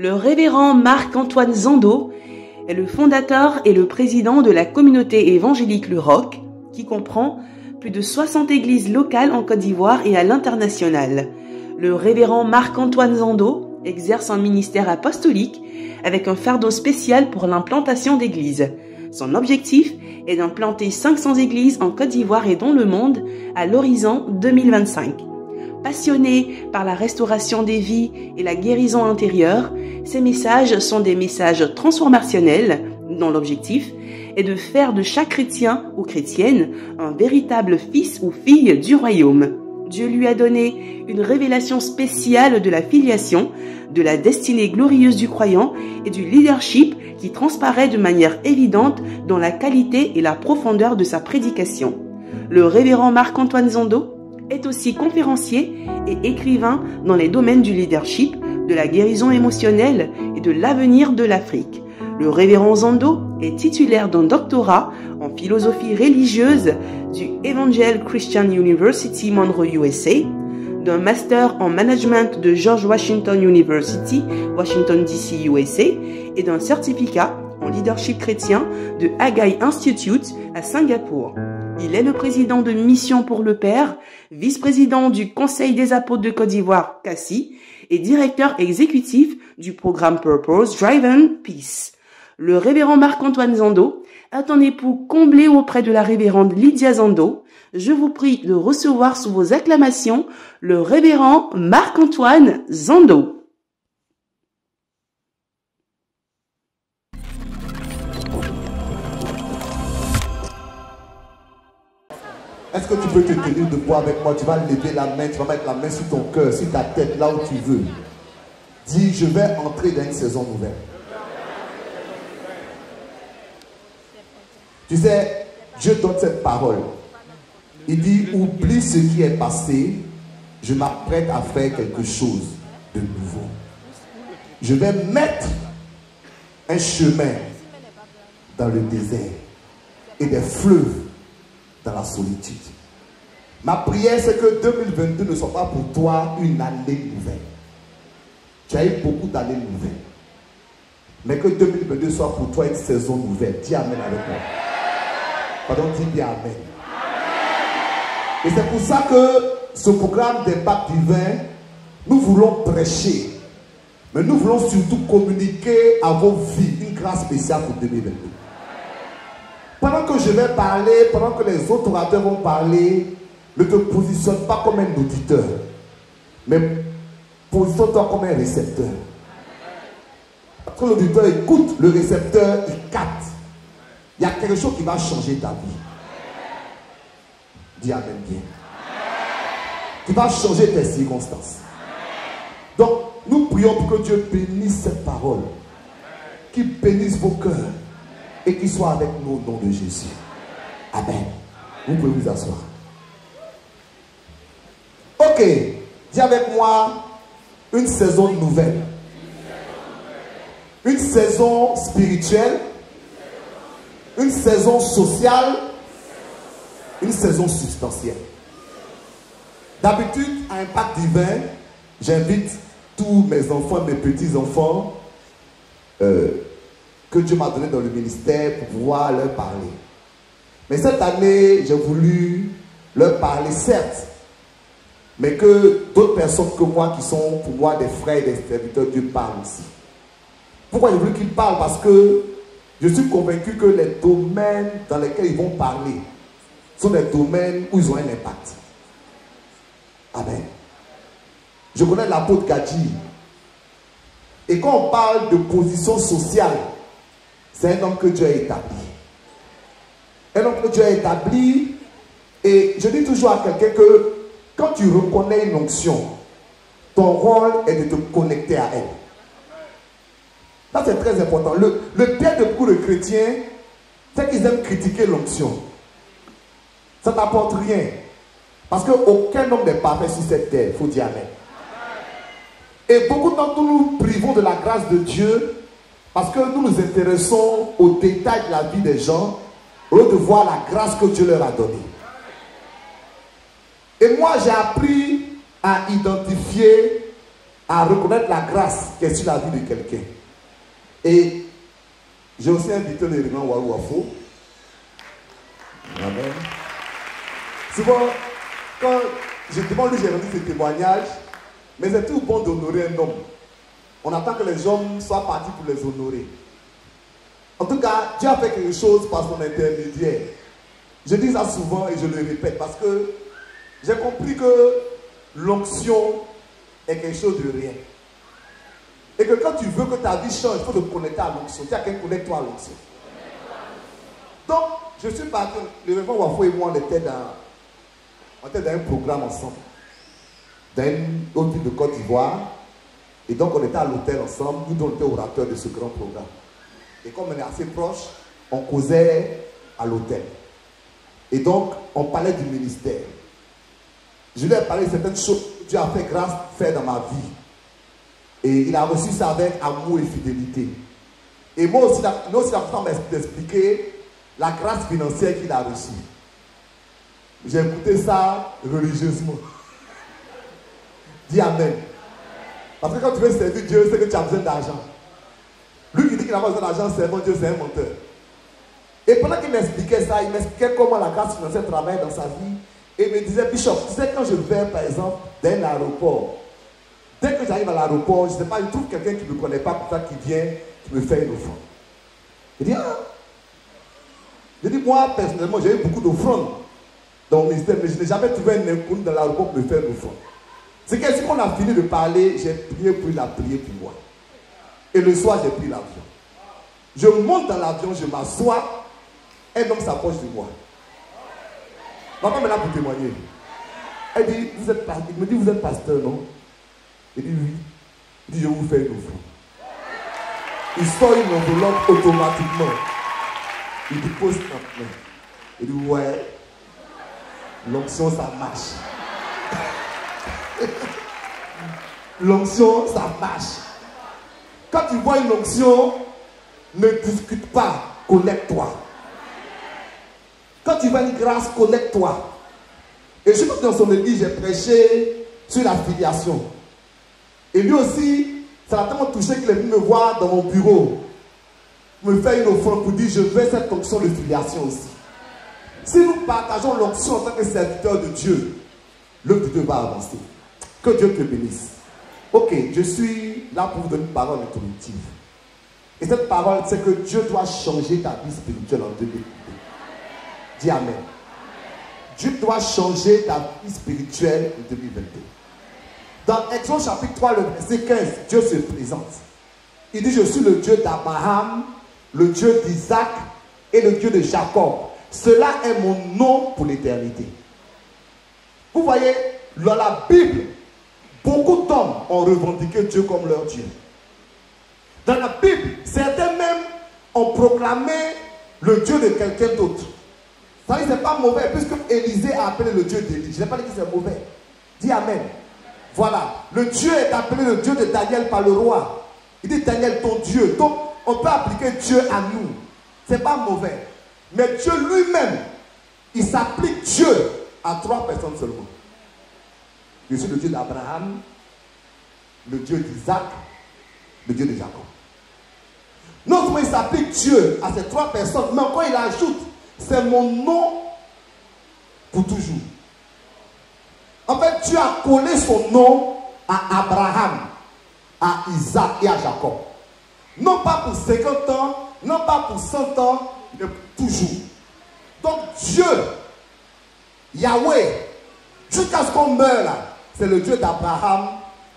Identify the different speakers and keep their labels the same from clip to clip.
Speaker 1: Le révérend Marc-Antoine Zando est le fondateur et le président de la communauté évangélique Le Roc, qui comprend plus de 60 églises locales en Côte d'Ivoire et à l'international. Le révérend Marc-Antoine Zando exerce un ministère apostolique avec un fardeau spécial pour l'implantation d'églises. Son objectif est d'implanter 500 églises en Côte d'Ivoire et dans le monde à l'horizon 2025. Passionné par la restauration des vies et la guérison intérieure, ces messages sont des messages transformationnels dont l'objectif est de faire de chaque chrétien ou chrétienne un véritable fils ou fille du royaume. Dieu lui a donné une révélation spéciale de la filiation, de la destinée glorieuse du croyant et du leadership qui transparaît de manière évidente dans la qualité et la profondeur de sa prédication. Le révérend Marc-Antoine Zando est aussi conférencier et écrivain dans les domaines du leadership, de la guérison émotionnelle et de l'avenir de l'Afrique. Le révérend Zando est titulaire d'un doctorat en philosophie religieuse du Evangel Christian University Monroe USA, d'un master en management de George Washington University, Washington DC USA, et d'un certificat en leadership chrétien de Haggai Institute à Singapour. Il est le président de Mission pour le Père, vice-président du Conseil des apôtres de Côte d'Ivoire, CACI, et directeur exécutif du programme Purpose Driven Peace. Le révérend Marc-Antoine Zando est un époux comblé auprès de la révérende Lydia Zando. Je vous prie de recevoir sous vos acclamations le révérend Marc-Antoine Zando.
Speaker 2: Est-ce que tu peux te tenir debout avec moi? Tu vas lever la main, tu vas mettre la main sur ton cœur, sur ta tête, là où tu veux. Dis, je vais entrer dans une saison nouvelle. Tu sais, Dieu donne cette parole. Il dit, oublie ce qui est passé, je m'apprête à faire quelque chose de nouveau. Je vais mettre un chemin dans le désert et des fleuves dans la solitude. Ma prière, c'est que 2022 ne soit pas pour toi une année nouvelle. Tu as eu beaucoup d'années nouvelles. Mais que 2022 soit pour toi une saison nouvelle. Dis Amen avec moi. Pardon, dis bien Amen. Et c'est pour ça que ce programme d'impact divin, nous voulons prêcher. Mais nous voulons surtout communiquer à vos vies une grâce spéciale pour 2022. Pendant que je vais parler, pendant que les autres orateurs vont parler, ne te positionne pas comme un auditeur, mais positionne-toi comme un récepteur. Quand l'auditeur écoute, le récepteur, il capte. Il y a quelque chose qui va changer ta vie. Dis Amen bien. Qui va changer tes circonstances. Donc, nous prions pour que Dieu bénisse cette parole. Qu'il bénisse vos cœurs. Et qu'il soit avec nous au nom de Jésus. Amen. Vous pouvez vous asseoir. Ok. Dis avec moi, une saison nouvelle. Une saison spirituelle. Une saison sociale. Une saison substantielle. D'habitude, à Impact Divin, j'invite tous mes enfants, mes petits-enfants, que Dieu m'a donné dans le ministère pour pouvoir leur parler. Mais cette année, j'ai voulu leur parler, certes, mais que d'autres personnes que moi, qui sont pour moi des frères et des serviteurs de Dieu, parlent aussi. Pourquoi j'ai voulu qu'ils parlent? Parce que je suis convaincu que les domaines dans lesquels ils vont parler sont des domaines où ils ont un impact. Amen. Je connais l'apôtre Gadji. Et quand on parle de position sociale, c'est un homme que Dieu a établi. Un homme que Dieu a établi. Et je dis toujours à quelqu'un que quand tu reconnais une onction, ton rôle est de te connecter à elle. Ça, c'est très important. Le pire de beaucoup de chrétiens, c'est qu'ils aiment critiquer l'onction. Ça n'apporte rien. Parce qu'aucun homme n'est parfait sur cette terre. Il faut dire Amen. Et beaucoup d'entre nous nous privons de la grâce de Dieu parce que nous nous intéressons aux détails de la vie des gens au lieu de voir la grâce que Dieu leur a donnée. Et moi, j'ai appris à identifier à reconnaître la grâce qui est sur la vie de quelqu'un. Et j'ai aussi invité le révérend Warou Wafo. Amen. Souvent, quand je demande lui, j'ai rendu ce témoignage, mais c'est tout bon d'honorer un homme. On attend que les hommes soient partis pour les honorer. En tout cas, Dieu a fait quelque chose par son intermédiaire. Je dis ça souvent et je le répète parce que j'ai compris que l'onction est quelque chose de rien. Et que quand tu veux que ta vie change, il faut te connecter à l'onction. Tu as qu'un connecte-toi à l'onction. Donc, je suis parti, le révérend Wafo et moi, on était dans un programme ensemble. Dans une autre ville de Côte d'Ivoire. Et donc, on était à l'hôtel ensemble. Nous, on était orateurs de ce grand programme. Et comme on est assez proches, on causait à l'hôtel. Et donc, on parlait du ministère. Je lui ai parlé de certaines choses que Dieu a fait grâce faire dans ma vie. Et il a reçu ça avec amour et fidélité. Et moi aussi, la façon d'expliquer la grâce financière qu'il a reçue. J'ai écouté ça religieusement. Dis Amen. Parce que quand tu veux servir Dieu, c'est que tu as besoin d'argent. Lui qui dit qu'il n'a pas besoin d'argent, servant Dieu, c'est un menteur. Et pendant qu'il m'expliquait ça, il m'expliquait comment la grâce financière travaille dans sa vie. Et il me disait, Bishop, tu sais, quand je vais, par exemple, dans l'aéroport, dès que j'arrive à l'aéroport, je ne sais pas, je trouve quelqu'un qui ne me connaît pas, pour ça, qui vient, qui me fait une offrande. Il dit, ah. Je dis, moi, personnellement, j'ai eu beaucoup d'offrandes dans mon ministère, mais je n'ai jamais trouvé un inconnu dans l'aéroport pour me faire une offrande. C'est que si on a fini de parler, j'ai prié pour il a prié pour moi. Et le soir, j'ai pris l'avion. Je monte dans l'avion, je m'assois, un homme s'approche de moi. Ma femme est là pour témoigner. Elle dit, il me dit, vous êtes pasteur, non? Il dit, oui. Il dit, je vous fais une offrande. Il sort une enveloppe automatiquement. Il dépose sa main. Il dit, ouais, l'onction, ça marche. L'onction, ça marche. Quand tu vois une onction, ne discute pas, connecte-toi. Quand tu vois une grâce, connecte-toi. Et je suis dans son église, j'ai prêché sur la filiation. Et lui aussi, ça l'a tellement touché qu'il est venu me voir dans mon bureau, me faire une offrande pour dire, je veux cette onction de filiation aussi. Si nous partageons l'onction en tant que serviteur de Dieu, l'œuvre de Dieu va avancer. Que Dieu te bénisse. Ok, je suis là pour vous donner une parole introductive. Et cette parole, c'est que Dieu doit changer ta vie spirituelle en 2022. Dis Amen. Dieu doit changer ta vie spirituelle en 2022. Dans Exode chapitre 3, le verset 15, Dieu se présente. Il dit, je suis le Dieu d'Abraham, le Dieu d'Isaac et le Dieu de Jacob. Cela est mon nom pour l'éternité. Vous voyez, dans la Bible, beaucoup d'hommes ont revendiqué Dieu comme leur Dieu. Dans la Bible, certains même ont proclamé le Dieu de quelqu'un d'autre. Ça veut dire que ce n'est pas mauvais, puisque Élisée a appelé le Dieu d'Élie. Je n'ai pas dit que c'est mauvais. Dis Amen. Voilà. Le Dieu est appelé le Dieu de Daniel par le roi. Il dit Daniel, ton Dieu. Donc, on peut appliquer Dieu à nous. Ce n'est pas mauvais. Mais Dieu lui-même, il s'applique Dieu à 3 personnes seulement. Je suis le Dieu d'Abraham, le Dieu d'Isaac, le Dieu de Jacob. Non seulement il s'applique Dieu à ces 3 personnes, mais encore il ajoute, c'est mon nom pour toujours. En fait, Dieu a collé son nom à Abraham, à Isaac et à Jacob. Non pas pour 50 ans, non pas pour 100 ans, mais pour toujours. Donc Dieu, Yahweh, jusqu'à ce qu'on meure là, c'est le Dieu d'Abraham,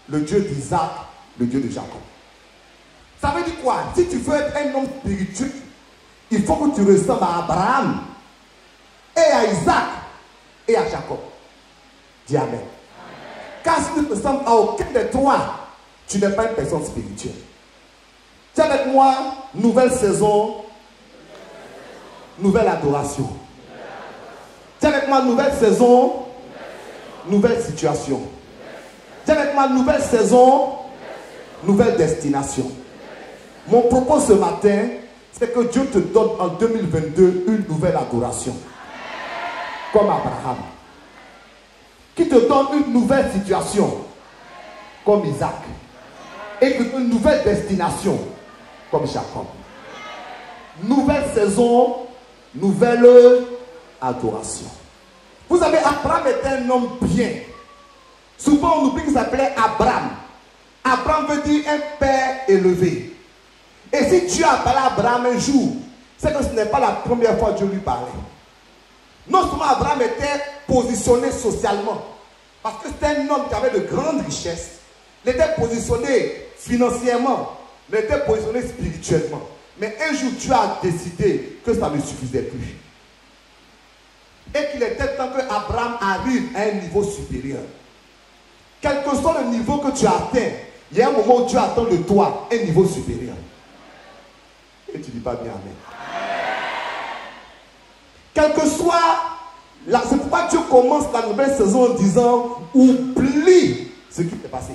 Speaker 2: le Dieu d'Isaac, le Dieu de Jacob. Ça veut dire quoi? Si tu veux être un homme spirituel, il faut que tu ressembles à Abraham, et à Isaac, et à Jacob. Dis Amen. Amen. Car si tu ne ressembles à aucun des 3, tu n'es pas une personne spirituelle. Tiens avec moi, nouvelle saison, nouvelle adoration. Tiens avec moi, nouvelle saison, nouvelle situation. Tiens avec moi, nouvelle saison, nouvelle destination. Mon propos ce matin, c'est que Dieu te donne en 2022 une nouvelle adoration. Comme Abraham. Qui te donne une nouvelle situation. comme Isaac. Et une nouvelle destination comme Jacob. Nouvelle saison, nouvelle adoration. Vous savez, Abraham était un homme bien. Souvent on oublie qu'il s'appelait Abraham. Abraham veut dire un père élevé. Et si Dieu a parlé à Abraham un jour, c'est que ce n'est pas la première fois que Dieu lui parlait. Non seulement Abraham était positionné socialement, parce que c'était un homme qui avait de grandes richesses. Il était positionné financièrement, mais il était positionné spirituellement. Mais un jour, Dieu a décidé que ça ne suffisait plus. Et qu'il était temps que Abraham arrive à un niveau supérieur. Quel que soit le niveau que tu atteins, il y a un moment où Dieu attend de toi un niveau supérieur. Et tu ne dis pas bien amen. Quel que soit, c'est pourquoi Dieu commence la nouvelle saison en disant, oublie ce qui t'est passé.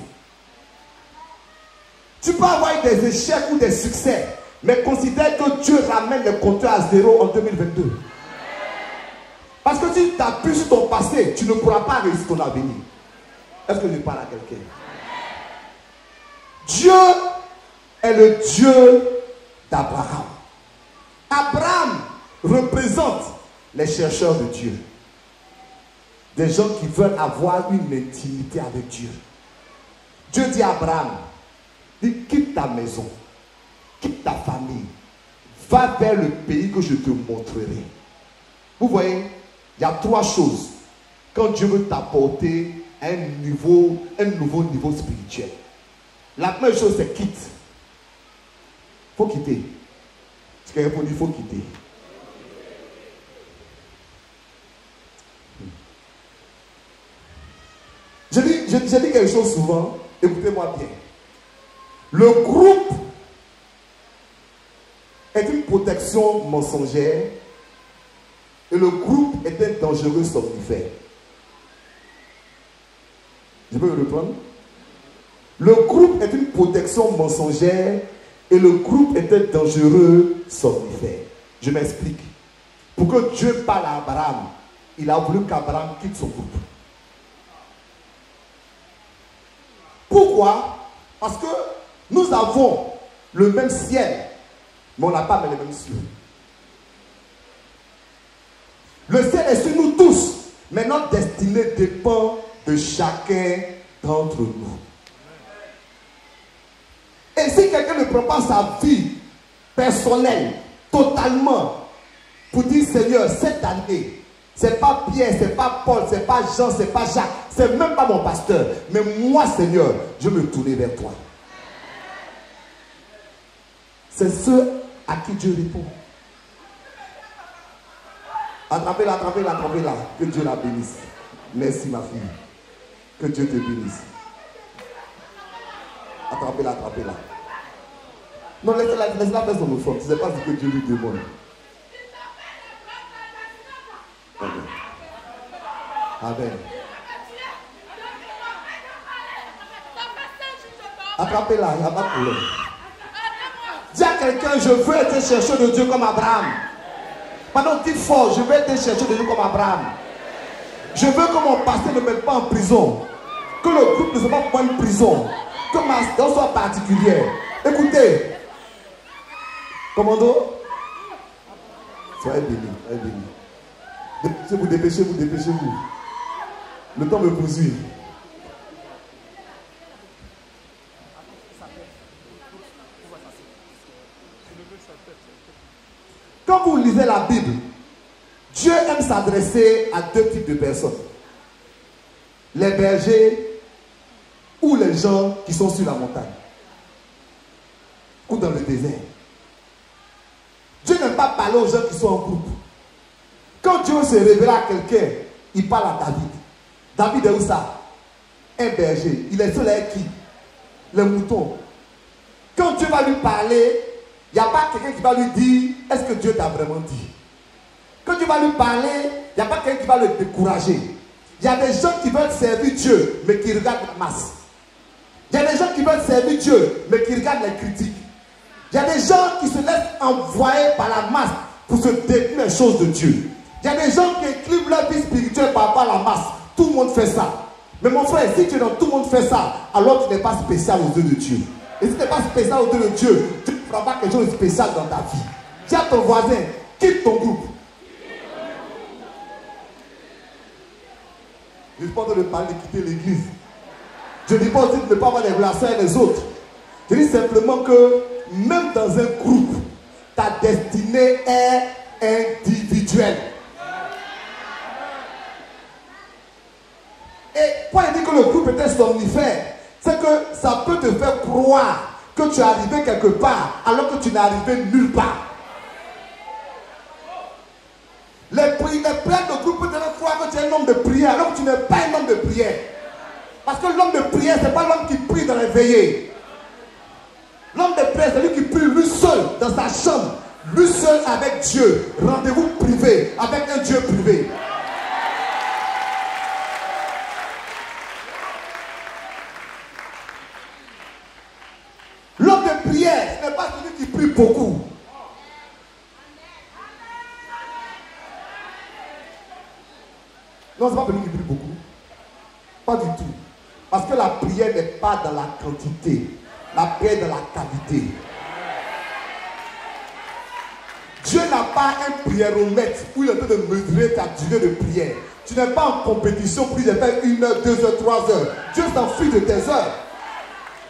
Speaker 2: Tu peux avoir des échecs ou des succès, mais considère que Dieu ramène le compteur à zéro en 2022. Parce que si tu t'appuies sur ton passé, tu ne pourras pas réussir ton avenir. Est-ce que je parle à quelqu'un? Dieu est le Dieu d'Abraham. Abraham représente les chercheurs de Dieu. Des gens qui veulent avoir une intimité avec Dieu. Dieu dit à Abraham, quitte ta maison, quitte ta famille, va vers le pays que je te montrerai. Vous voyez, il y a trois choses quand Dieu veut t'apporter à un nouveau niveau spirituel. La première chose, c'est quitte. Il faut quitter. Ce qu'il faut dire, il faut quitter. Je dis quelque chose souvent, écoutez-moi bien. Le groupe est une protection mensongère et le groupe est un dangereux somnifère. Je peux le reprendre? Le groupe est une protection mensongère et le groupe est un dangereux somnifère. Je m'explique. Pour que Dieu parle à Abraham, il a voulu qu'Abraham quitte son groupe. Pourquoi? Parce que nous avons le même ciel, mais on n'a pas les mêmes cieux. Le ciel est sur nous tous, mais notre destinée dépend de chacun d'entre nous. Et si quelqu'un ne prend pas sa vie personnelle, totalement, pour dire Seigneur, cette année, c'est pas Pierre, c'est pas Paul, c'est pas Jean, c'est pas Jacques, c'est même pas mon pasteur, mais moi Seigneur, je me tourne vers toi. C'est ceux à qui Dieu répond. Attrapez-la, attrapez-la, attrapez-la. Que Dieu la bénisse. Merci ma fille. Que Dieu te bénisse. Attrapez-la, attrapez-la. Non, laisse-la faire son effort. Tu ne sais pas ce que Dieu lui demande. Amen. Amen. Attrapez-la, il n'y a pas de problème. Dis à quelqu'un, je veux être chercheur de Dieu comme Abraham. Maintenant, dis fort, je veux être chercheur de Dieu comme Abraham. Je veux que mon passé ne me mette pas en prison. Que le groupe ne soit pas pour une prison. Que ma situation soit particulière. Écoutez. Commando. Soyez bénis, soyez bénis. Dépêchez-vous, dépêchez-vous, dépêchez-vous. Le temps me poursuit. Quand vous lisez la Bible, Dieu aime s'adresser à deux types de personnes. Les bergers ou les gens qui sont sur la montagne ou dans le désert. Dieu n'aime pas parler aux gens qui sont en groupe. Quand Dieu se révèle à quelqu'un, il parle à David. David est où ça? Un berger. Il est seul avec qui? Les moutons. Quand Dieu va lui parler, il n'y a pas quelqu'un qui va lui dire, est-ce que Dieu t'a vraiment dit? Quand Dieu va lui parler, il n'y a pas quelqu'un qui va le décourager. Il y a des gens qui veulent servir Dieu, mais qui regardent la masse. Il y a des gens qui veulent servir Dieu, mais qui regardent les critiques. Il y a des gens qui se laissent envoyer par la masse pour se détenir les choses de Dieu. Il y a des gens qui équilibrent leur vie spirituelle par rapport à la masse. Tout le monde fait ça. Mais mon frère, si tu es dans tout le monde fait ça, alors tu n'es pas spécial aux yeux de Dieu. Et si tu n'es pas spécial aux yeux de Dieu, tu ne feras pas quelque chose de spécial dans ta vie. Dis à ton voisin, quitte ton groupe. Je ne dis pas de parler de quitter l'église. Je ne dis pas aussi de ne pas avoir des relations avec les autres. Je dis simplement que même dans un groupe, ta destinée est individuelle. Et quand il dit que le groupe était somnifère, c'est que ça peut te faire croire que tu es arrivé quelque part alors que tu n'es arrivé nulle part. Les prières de groupe peuvent te faire croire que tu es un homme de prière alors que tu n'es pas un homme de prière. Parce que l'homme de prière, ce n'est pas l'homme qui prie dans les veillées. L'homme de prière, c'est lui qui prie lui seul dans sa chambre, lui seul avec Dieu. Rendez-vous privé avec un Dieu privé. L'homme de prière, ce n'est pas celui qui prie beaucoup. Non, ce n'est pas celui qui prie beaucoup. Pas du tout. Parce que la prière n'est pas dans la quantité. La prière est dans la qualité. Dieu n'a pas un priéromètre où il est en train de mesurer ta durée de prière. Tu n'es pas en compétition pour lui de faire 1 heure, 2 heures, 3 heures. Dieu s'en fiche de tes heures.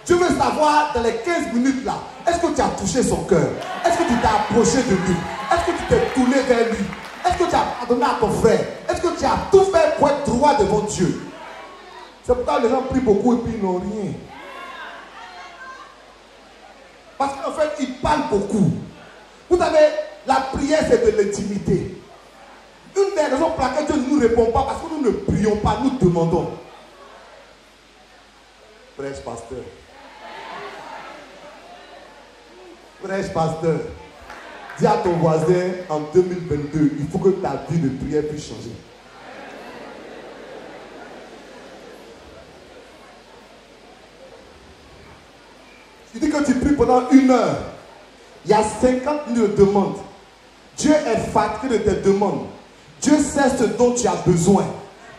Speaker 2: Dieu veut savoir dans les 15 minutes là, est-ce que tu as touché son cœur? Est-ce que tu t'es approché de lui? Est-ce que tu t'es tourné vers lui? Est-ce que tu as pardonné à ton frère? Est-ce que tu as tout fait pour être droit devant Dieu? C'est pourquoi les gens prient beaucoup et puis ils n'ont rien. Parce qu'en fait, ils parlent beaucoup. Vous savez, la prière c'est de l'intimité. Une des raisons pour laquelle Dieu ne nous répond pas, parce que nous ne prions pas, nous demandons. Prêche pasteur. Prêche pasteur. Dis à ton voisin en 2022, il faut que ta vie de prière puisse changer. Il dit que tu pries pendant 1 heure. Il y a 50 minutes de demandes. Dieu est fatigué de tes demandes. Dieu sait ce dont tu as besoin.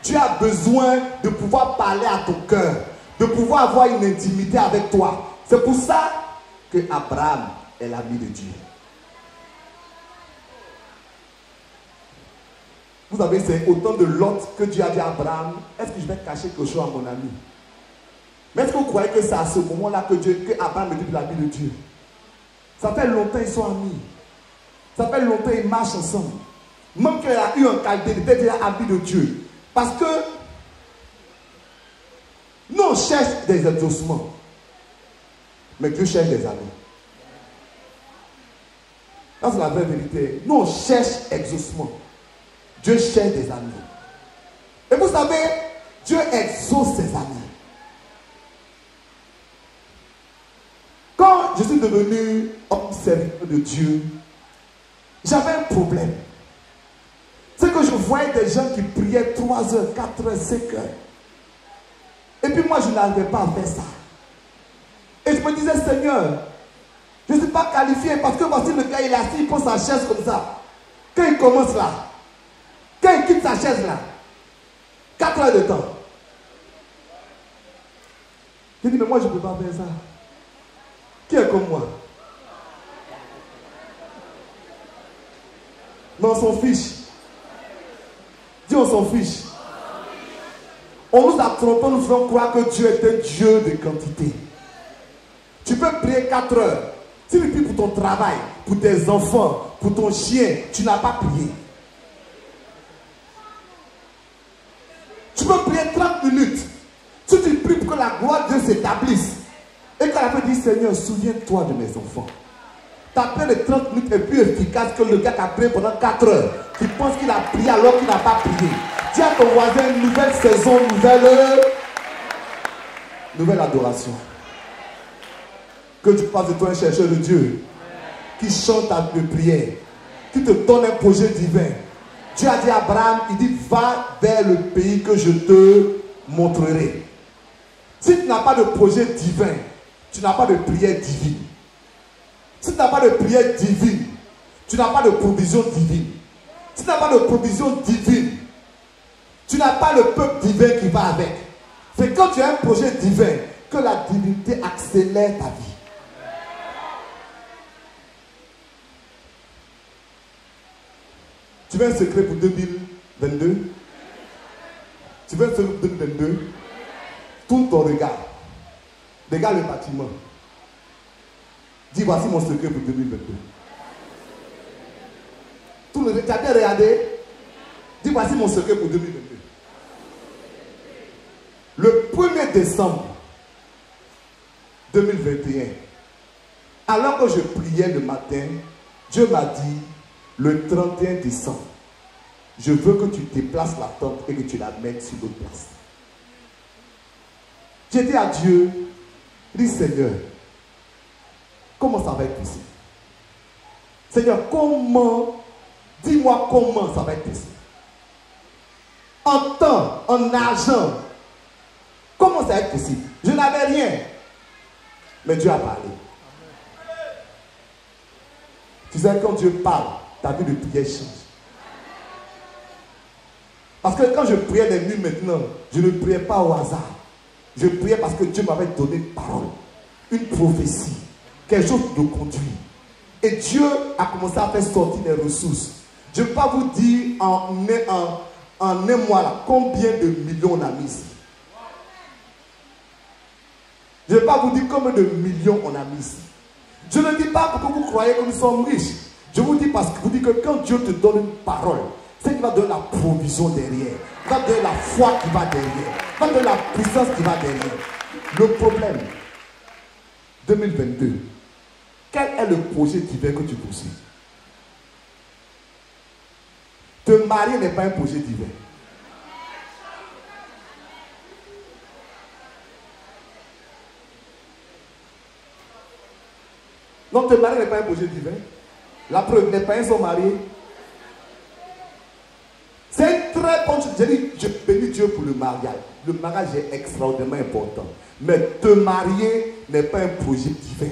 Speaker 2: Tu as besoin de pouvoir parler à ton cœur, de pouvoir avoir une intimité avec toi. C'est pour ça que Abraham est l'ami de Dieu. Vous savez, c'est autant de Lot que Dieu a dit à Abraham, est-ce que je vais cacher quelque chose à mon ami? Mais est-ce que vous croyez que c'est à ce moment-là que Abraham est devenu l'ami de Dieu? Ça fait longtemps qu'ils sont amis. Ça fait longtemps qu'ils marchent ensemble. Même qu'il a eu un qualité, il était déjà ami de Dieu. Parce que nous on cherche des exaucements. Mais Dieu cherche des amis. Ça c'est la vraie vérité. Nous on cherche exaucement. Dieu cherche des amis. Et vous savez, Dieu exauce ses amis. Quand je suis devenu homme serviteur de Dieu, j'avais un problème. C'est que je voyais des gens qui priaient 3 heures, 4 heures, 5 heures. Et puis moi, je n'arrivais pas à faire ça. Et je me disais, Seigneur, je ne suis pas qualifié parce que voici le gars, il est assis, il prend sa chaise comme ça. Quand il commence là, quand il quitte sa chaise là, 4 heures de temps. Je dis, mais moi, je ne peux pas faire ça. Qui est comme moi? Mais on s'en fiche. Dis, on s'en fiche. On nous a trompé, nous faisons croire que Dieu est un Dieu de quantité. Tu peux prier 4 heures. Si tu pries pour ton travail, pour tes enfants, pour ton chien, tu n'as pas prié. Tu peux prier 30 minutes. Si tu pries pour que la gloire de Dieu s'établisse, et qu'à la fin, dis, Seigneur, souviens-toi de mes enfants. Ta prière de 30 minutes est plus efficace que le gars qui a prié pendant 4 heures, qui pense qu'il a prié alors qu'il n'a pas prié. Dis à ton voisin, nouvelle saison, nouvelle adoration. Que tu passes de toi un chercheur de Dieu, qui chante ta prière, qui te donne un projet divin. Dieu a dit à Abraham, il dit, va vers le pays que je te montrerai. Si tu n'as pas de projet divin, tu n'as pas de prière divine. Si tu n'as pas de prière divine, tu n'as pas de provision divine. Si tu n'as pas de provision divine, tu n'as pas le peuple divin qui va avec. C'est quand tu as un projet divin que la divinité accélère ta vie. Tu veux un secret pour 2022? Tu veux un secret pour 2022? Tourne ton regard. Regarde le bâtiment. Dis, voici mon secret pour 2022. Tu as bien regardé? Dis, voici mon secret pour 2022. Le 1er décembre 2021, alors que je priais le matin, Dieu m'a dit, le 31 décembre, je veux que tu déplaces la tente et que tu la mettes sur l'autre place. J'ai dit à Dieu, dis Seigneur, comment ça va être possible? Seigneur, comment, dis-moi comment ça va être possible? En temps, en argent, comment ça va être possible? Je n'avais rien. Mais Dieu a parlé. Tu sais, quand Dieu parle, ta vie de prière change. Parce que quand je priais les nuits maintenant, je ne priais pas au hasard. Je priais parce que Dieu m'avait donné une parole, une prophétie, quelque chose de conduit. Et Dieu a commencé à faire sortir des ressources. Je ne vais pas vous dire en un mois là, combien de millions on a mis ici. Je ne vais pas vous dire combien de millions on a mis ici. Je ne dis pas pour que vous croyez que nous sommes riches. Je vous dis parce que vous dites que quand Dieu te donne une parole, c'est qu'il va donner la provision derrière. Il va donner la foi qui va derrière. Il va donner la puissance qui va derrière. Le problème, 2022, quel est le projet divin que tu poursuis? Te marier n'est pas un projet divin. Non, te marier n'est pas un projet divin. La preuve, les païens sont mariés. C'est une très bonne chose. J'ai dit, je bénis Dieu pour le mariage. Le mariage est extraordinairement important. Mais te marier n'est pas un projet divin.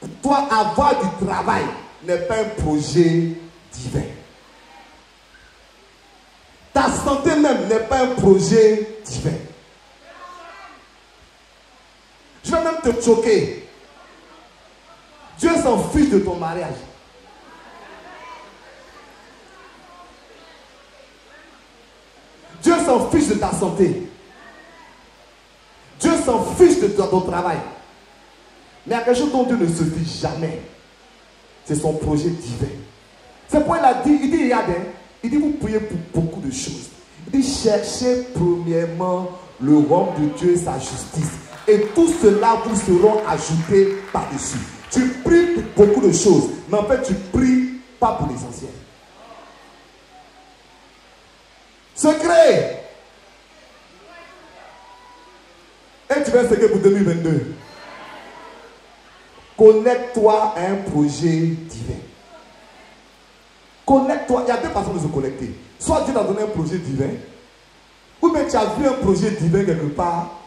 Speaker 2: Pour toi, avoir du travail n'est pas un projet divin. Ta santé même n'est pas un projet divin. Je vais même te choquer. Dieu s'en fiche de ton mariage. Dieu s'en fiche de ta santé. Dieu s'en fiche de ton travail. Mais il y a quelque chose dont Dieu ne se fiche jamais. C'est son projet divin. C'est pourquoi il a dit, il dit, regardez, il dit, vous priez pour beaucoup de choses. Il dit, cherchez premièrement le royaume de Dieu et sa justice. Et tout cela vous seront ajoutés par-dessus. Tu pries pour beaucoup de choses, mais en fait, tu pries pas pour l'essentiel. Secret. Et tu veux un secret pour 2022. Connecte-toi à un projet divin. Connecte-toi. Il y a deux façons de se connecter. Soit Dieu t'a donné un projet divin, ou bien tu as vu un projet divin quelque part,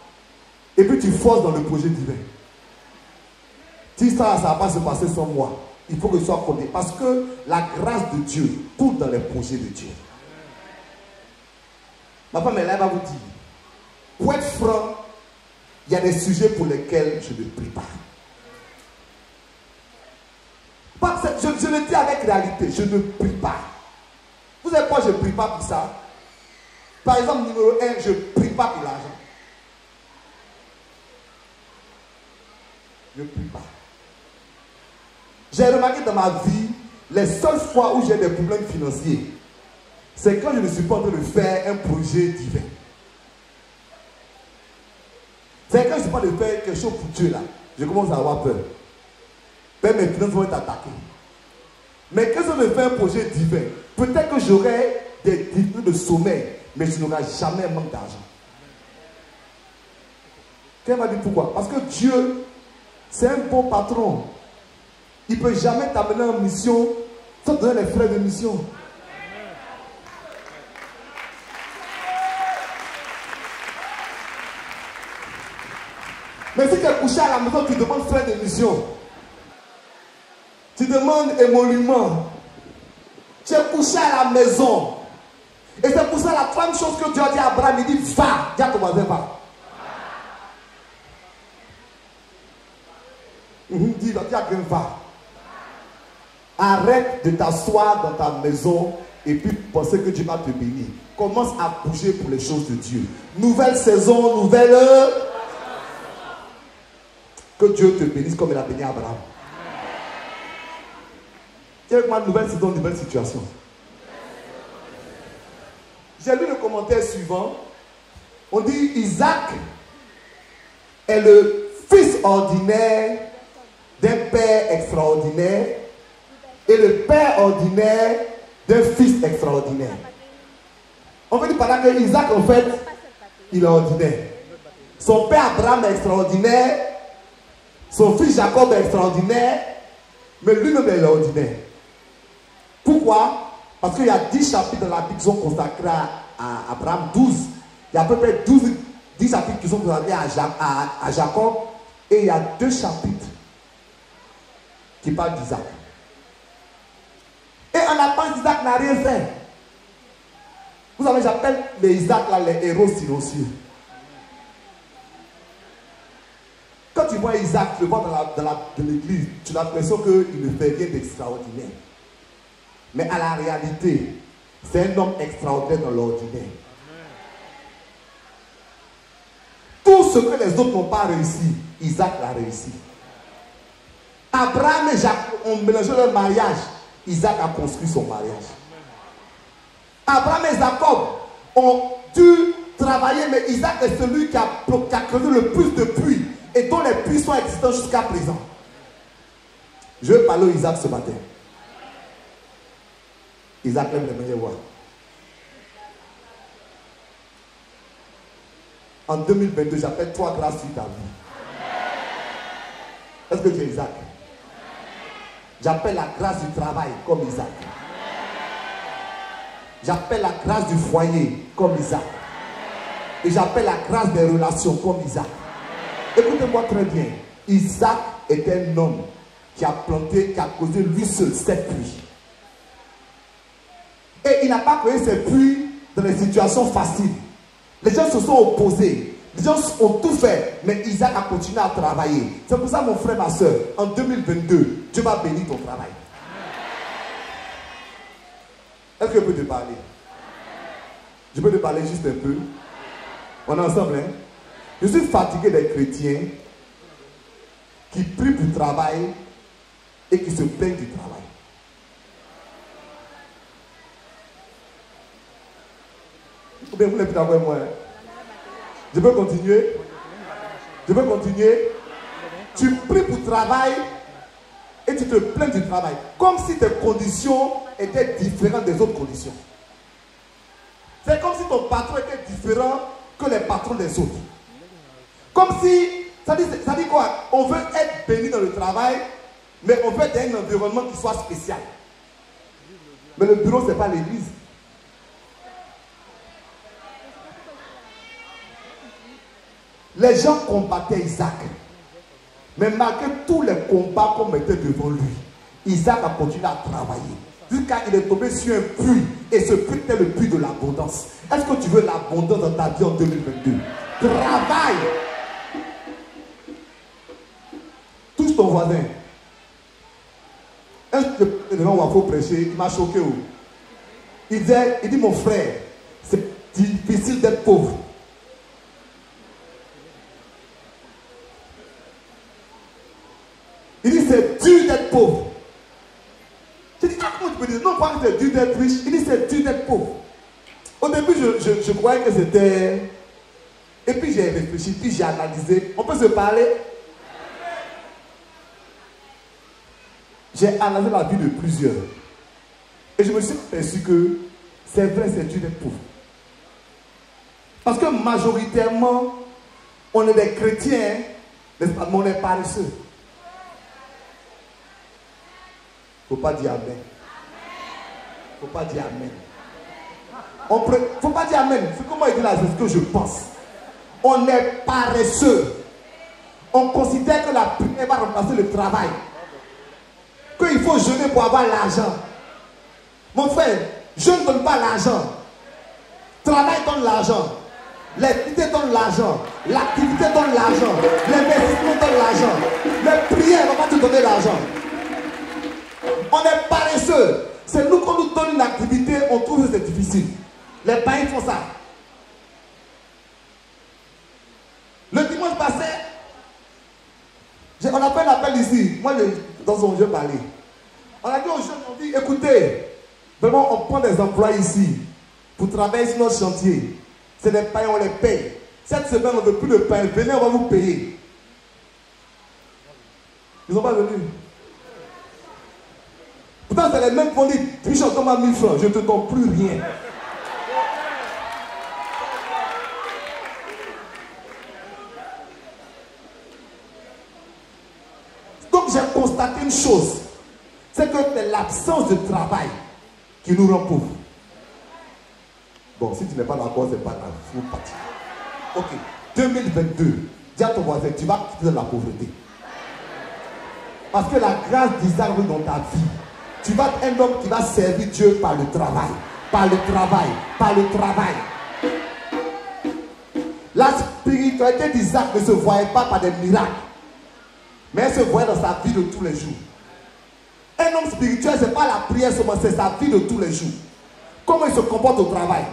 Speaker 2: et puis tu forces dans le projet divin. Si ça ne va pas se passer sans moi, il faut que je sois connecté. Parce que la grâce de Dieu coule dans les projets de Dieu. Ma femme, elle va vous dire, pour être franc, il y a des sujets pour lesquels je ne prie pas. Je le dis avec réalité, je ne prie pas. Vous savez quoi, je ne prie pas pour ça? Par exemple, numéro 1, je ne prie pas pour l'argent. Je ne prie pas. J'ai remarqué dans ma vie, les seules fois où j'ai des problèmes financiers, c'est quand je ne suis pas en train de faire un projet divin. C'est quand je ne suis pas en train de faire quelque chose pour Dieu là, je commence à avoir peur. Même mes finances vont être attaquées. Mais quand je fais un projet divin, peut-être que j'aurai des difficultés de sommeil, mais je n'aurai jamais un manque d'argent. Quelqu'un m'a dit pourquoi? Parce que Dieu, c'est un bon patron. Il ne peut jamais t'amener en mission sans te donner les frais de mission. Mais si tu es couché à la maison, tu demandes frais de mission. Tu demandes émolument. Tu es couché à la maison. Et c'est pour pour ça, la troisième chose que Dieu a dit à Abraham, il dit, va, dis à ton voisin, va. Dis à quelqu'un, va. Arrête de t'asseoir dans ta maison et puis penser que Dieu va te bénir. Commence à bouger pour les choses de Dieu. Nouvelle saison, nouvelle... Que Dieu te bénisse comme il a béni Abraham. Tiens avec moi, nouvelle saison, nouvelle situation. J'ai lu le commentaire suivant. On dit Isaac est le fils ordinaire d'un père extraordinaire et le père ordinaire d'un fils extraordinaire. On veut dire par là que Isaac, en fait, il est ordinaire. Son père Abraham est extraordinaire, son fils Jacob est extraordinaire, mais lui-même est ordinaire. Pourquoi? Parce qu'il y a 10 chapitres dans la Bible qui sont consacrés à Abraham, 12. Il y a à peu près 10 chapitres qui sont consacrés à Jacob, et il y a 2 chapitres qui parlent d'Isaac. Et en apparence, Isaac n'a rien fait. Vous savez, j'appelle les Isaac là les héros silencieux. Quand tu vois Isaac, tu le vois dans l'église, tu as l'impression qu'il ne fait rien d'extraordinaire. Mais à la réalité, c'est un homme extraordinaire dans l'ordinaire. Tout ce que les autres n'ont pas réussi, Isaac l'a réussi. Abraham et Jacob ont mélangé leur mariage. Isaac a construit son mariage. Abraham et Jacob ont dû travailler, mais Isaac est celui qui a creusé le plus de puits et dont les puits sont existants jusqu'à présent. Je vais parler d'Isaac ce matin. Isaac aime les meilleures voix. En 2022, j'appelle 3 grâces sur ta vie. Est-ce que tu es Isaac? J'appelle la grâce du travail comme Isaac. J'appelle la grâce du foyer comme Isaac. Et j'appelle la grâce des relations comme Isaac. Écoutez-moi très bien. Isaac est un homme qui a planté, qui a causé lui seul 7 puits. Et il n'a pas créé ces puits dans les situations faciles. Les gens se sont opposés. Les gens ont tout fait. Mais Isaac a continué à travailler. C'est pour ça, mon frère, ma soeur, en 2022, Dieu va bénir ton travail. Est-ce que je peux te parler? Je peux te parler juste un peu? On est ensemble, hein? Je suis fatigué des chrétiens qui prient pour le travail et qui se plaignent du travail. Ou bien vous n'êtes plus d'accord avec moi, hein? Je peux continuer? Je peux continuer? Tu pries pour le travail et tu te plains du travail. Comme si tes conditions étaient différentes des autres conditions. C'est comme si ton patron était différent que les patrons des autres. Comme si, ça dit quoi? On veut être béni dans le travail, mais on veut être dans un environnement qui soit spécial. Mais le bureau, ce n'est pas l'église. Les gens combattaient Isaac. Mais malgré tous les combats qu'on mettait devant lui, Isaac a continué à travailler. Jusqu'à il est tombé sur un puits. Et ce puits était le puits de l'abondance. Est-ce que tu veux l'abondance dans ta vie en 2022? Travaille. Touche ton voisin. Est-ce que le moment où il faut prêcher, il m'a choqué. Il dit mon frère, c'est difficile d'être pauvre. Il dit c'est dur d'être pauvre. J'ai dit, comment tu peux dire? Non, pas que c'est dur d'être riche. Il dit c'est dur d'être pauvre. Au début, je croyais que c'était... Et puis j'ai réfléchi, puis j'ai analysé. On peut se parler? J'ai analysé la vie de plusieurs. Et je me suis aperçu que c'est vrai, c'est dur d'être pauvre. Parce que majoritairement, on est des chrétiens, n'est-ce pas? Mais on est paresseux. Il ne faut pas dire amen. Il ne faut pas dire amen. Il ne faut pas dire amen. C'est comment il dit là, c'est ce que je pense. On est paresseux. On considère que la prière va remplacer le travail. Qu'il faut jeûner pour avoir l'argent. Mon frère, je ne donne pas l'argent. Travail donne l'argent. L'activité donne l'argent. L'activité donne l'argent. L'investissement donne l'argent. Les prières ne vont pas te donner l'argent. On est paresseux. C'est nous qu'on nous donne une activité, on trouve que c'est difficile. Les païens font ça. Le dimanche passé, on a fait un appel ici. Moi, dans son jeu parlé. On a dit aux jeunes, on dit, écoutez, vraiment, on prend des emplois ici pour travailler sur notre chantier. C'est des païens, on les paye. Cette semaine, on ne veut plus de pain. Venez, on va vous payer. Ils n'ont pas venu. Pourtant, c'est les mêmes qui vont dire, Richard, donne-moi 1000 francs, je ne te donne plus rien. Donc, j'ai constaté une chose. C'est que c'est l'absence de travail qui nous rend pauvres. Bon, si tu n'es pas d'accord, c'est pas grave. Il faut partir. Ok. 2022. Dis à ton voisin, tu vas quitter la pauvreté. Parce que la grâce d'Isaac dans ta vie. Tu vas être un homme qui va servir Dieu par le travail. Par le travail. Par le travail. La spiritualité d'Isaac ne se voyait pas par des miracles. Mais elle se voyait dans sa vie de tous les jours. Un homme spirituel, ce n'est pas la prière seulement, c'est sa vie de tous les jours. Comment il se comporte au travail.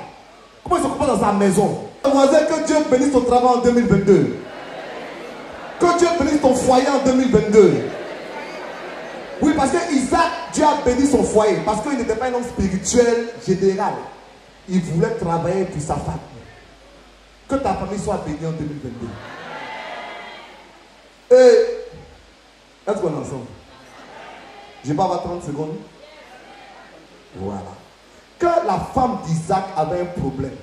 Speaker 2: Comment il se comporte dans sa maison. Que Dieu bénisse ton travail en 2022. Que Dieu bénisse ton foyer en 2022. Oui, parce que Isaac, Dieu a béni son foyer. Parce qu'il n'était pas un homme spirituel général. Il voulait travailler pour sa famille. Que ta famille soit bénie en 2022. Et est-ce qu'on est ensemble? Je vais pas avoir 30 secondes. Voilà. Quand la femme d'Isaac avait un problème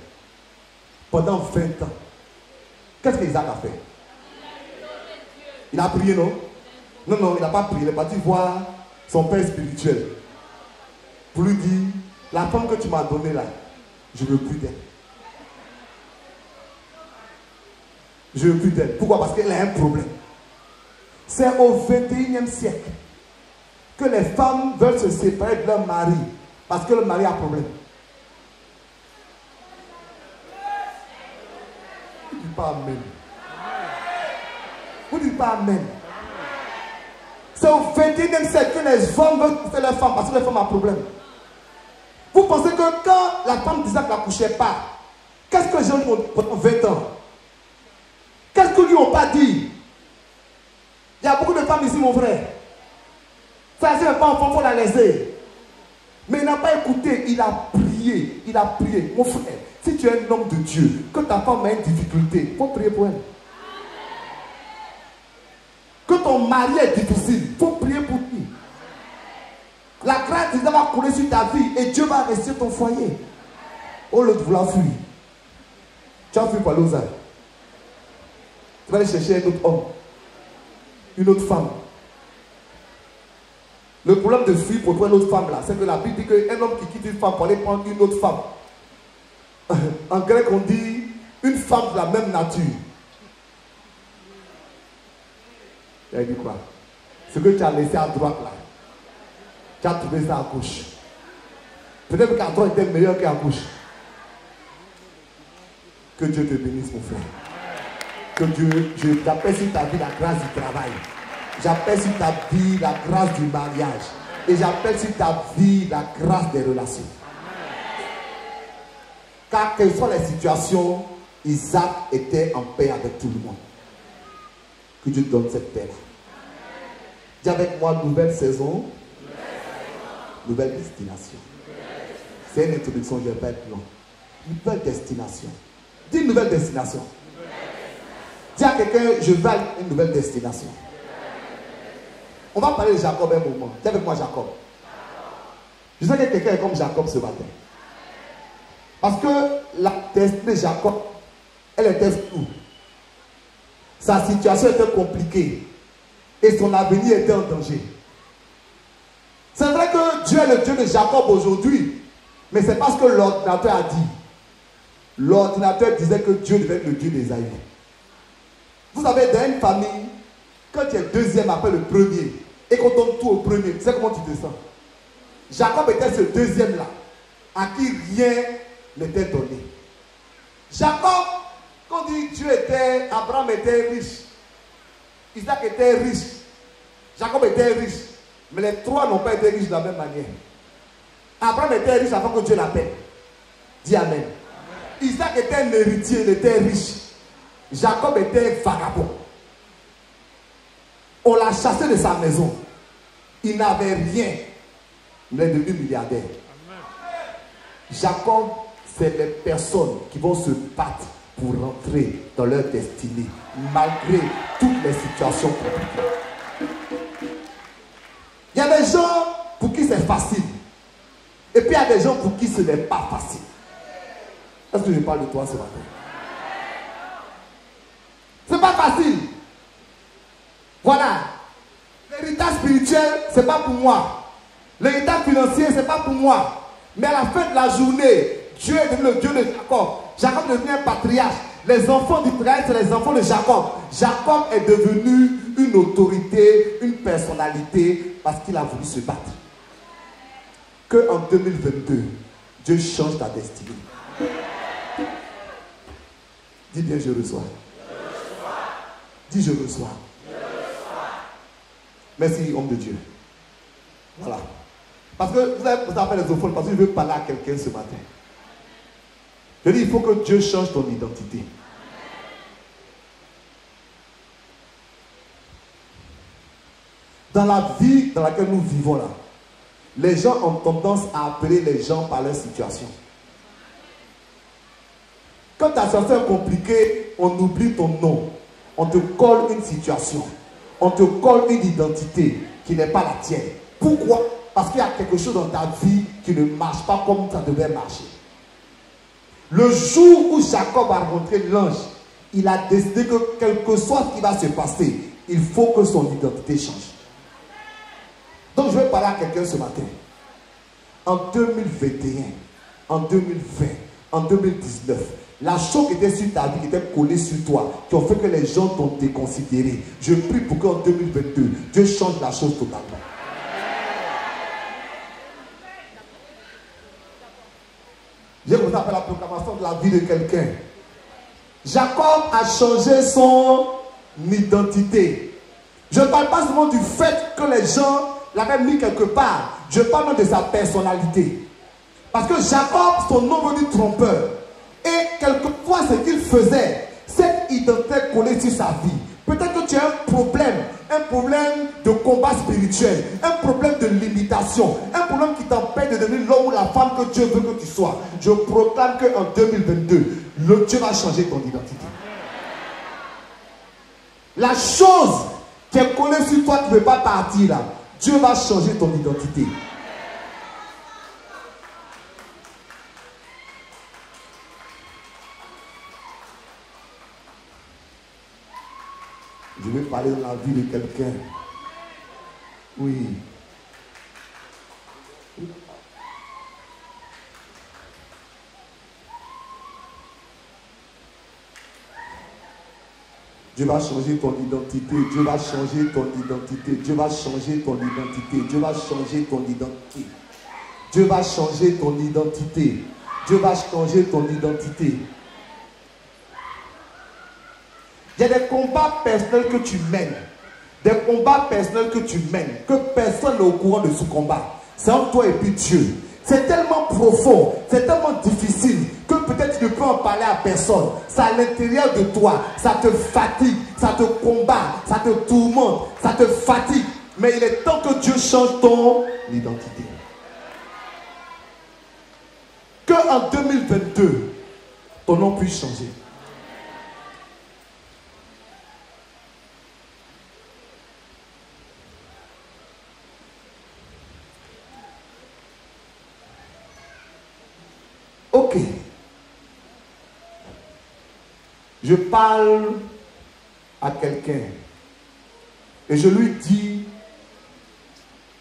Speaker 2: pendant 20 ans, qu'est-ce qu'Isaac a fait? Il a prié, non? Non, non, il n'a pas prié. Il est parti voir son père spirituel pour lui dire, la femme que tu m'as donnée là, je veux plus d'elle. Je veux plus d'elle. Pourquoi? Parce qu'elle a un problème. C'est au 21e siècle que les femmes veulent se séparer de leur mari parce que le mari a un problème. Vous ne dites pas amen. Vous ne dites pas amen. C'est au 21e siècle que les hommes veulent faire leur femme parce que les femmes ont un problème. Vous pensez que quand la femme d'Isaac n'accouchait pas, qu'est-ce que les gens ont pendant 20 ans? Qu'est-ce qu'ils lui ont pas dit? Il y a beaucoup de femmes ici, mon frère. Ça, c'est pas enfant, il faut la laisser. Mais il n'a pas écouté, il a prié. Il a prié. Mon frère, si tu es un homme de Dieu, que ta femme a une difficulté, il faut prier pour elle. Que ton mari est difficile, il faut prier pour lui. La grâce de Dieu va couler sur ta vie et Dieu va rester ton foyer. Au lieu de vouloir fuir. Tu as fui pour aller aux arts. Tu vas aller chercher un autre homme. Une autre femme. Le problème de fuir pour toi une autre femme là, c'est que la Bible dit qu'un homme qui quitte une femme pour aller prendre une autre femme. En grec on dit une femme de la même nature. Tu as dit quoi? Ce que tu as laissé à droite là, tu as trouvé ça à gauche. Peut-être qu'à droite était meilleur qu'à gauche. Que Dieu te bénisse mon frère. Que Dieu, j'appelle sur ta vie la grâce du travail. J'appelle sur ta vie la grâce du mariage. Et j'appelle sur ta vie la grâce des relations. Car quelles soient les situations, Isaac était en paix avec tout le monde. Que Dieu donne cette paix-là. Dis avec moi, nouvelle saison, nouvelle destination. C'est une introduction, je vais pas être long. Nouvelle destination. Dis nouvelle destination. Dis à quelqu'un, je vais à une nouvelle destination. On va parler de Jacob un moment. Dis avec moi Jacob. Je sais que quelqu'un est comme Jacob ce matin. Parce que la destinée de Jacob, elle était floue. Sa situation était compliquée. Et son avenir était en danger. C'est vrai que Dieu est le Dieu de Jacob aujourd'hui. Mais c'est parce que l'ordinateur a dit. L'ordinateur disait que Dieu devait être le Dieu d'Ésaü. Vous savez, dans une famille, quand tu es deuxième après le premier, et qu'on donne tout au premier, tu sais comment tu te sens? Jacob était ce deuxième-là, à qui rien n'était donné. Jacob, quand dit Dieu était, Abraham était riche, Isaac était riche, Jacob était riche, mais les trois n'ont pas été riches de la même manière. Abraham était riche avant que Dieu l'appelle. Dis Amen. Amen. Isaac était un héritier, il était riche. Jacob était vagabond. On l'a chassé de sa maison. Il n'avait rien. Il est devenu milliardaire. Jacob, c'est les personnes qui vont se battre pour rentrer dans leur destinée, malgré toutes les situations compliquées. Il y a des gens pour qui c'est facile. Et puis il y a des gens pour qui ce n'est pas facile. Est-ce que je parle de toi ce matin? C'est pas facile. Voilà. L'héritage spirituel, c'est pas pour moi. L'héritage financier, c'est pas pour moi. Mais à la fin de la journée, Dieu est devenu le Dieu de Jacob. Jacob est devenu un patriarche. Les enfants d'Israël, c'est les enfants de Jacob. Jacob est devenu une autorité, une personnalité, parce qu'il a voulu se battre. Que en 2022, Dieu change ta destinée. Dis bien, je reçois. Dis, je reçois. Merci, homme de Dieu. Voilà. Parce que vous avez appelé les offrandes, parce que je veux parler à quelqu'un ce matin. Je dis, il faut que Dieu change ton identité. Dans la vie dans laquelle nous vivons là, les gens ont tendance à appeler les gens par leur situation. Quand ta situation est compliquée, on oublie ton nom. On te colle une situation. On te colle une identité qui n'est pas la tienne. Pourquoi? Parce qu'il y a quelque chose dans ta vie qui ne marche pas comme ça devait marcher. Le jour où Jacob a rencontré l'ange, il a décidé que quel que soit ce qui va se passer, il faut que son identité change. Donc je vais parler à quelqu'un ce matin. En 2021, en 2020, en 2019, la chose qui était sur ta vie, qui était collée sur toi, qui ont fait que les gens t'ont déconsidéré. Je prie pour qu'en 2022, Dieu change la chose totalement. Je vous appelle la proclamation de la vie de quelqu'un. Jacob a changé son identité. Je ne parle pas seulement du fait que les gens l'avaient mis quelque part. Je parle même de sa personnalité. Parce que Jacob, son nom veut dire trompeur. Et quelquefois, ce qu'il faisait, cette identité collée sur sa vie. Peut-être que tu as un problème de combat spirituel, un problème de limitation, un problème qui t'empêche de devenir l'homme ou la femme que Dieu veut que tu sois. Je proclame qu'en 2022, le Dieu va changer ton identité. La chose qui est collée sur toi qui ne veut pas partir là, Dieu va changer ton identité. Je vais parler de la vie de quelqu'un. Oui. Dieu va changer ton identité. Dieu va changer ton identité. Dieu va changer ton identité. Dieu va changer ton identité. Dieu va changer ton identité. Dieu va changer ton identité. Il y a des combats personnels que tu mènes. Des combats personnels que tu mènes. Que personne n'est au courant de ce combat. C'est entre toi et puis Dieu. C'est tellement profond. C'est tellement difficile. Que peut-être tu ne peux en parler à personne. C'est à l'intérieur de toi. Ça te fatigue. Ça te combat. Ça te tourmente. Ça te fatigue. Mais il est temps que Dieu change ton identité. Que en 2022, ton nom puisse changer. Ok. Je parle à quelqu'un et je lui dis,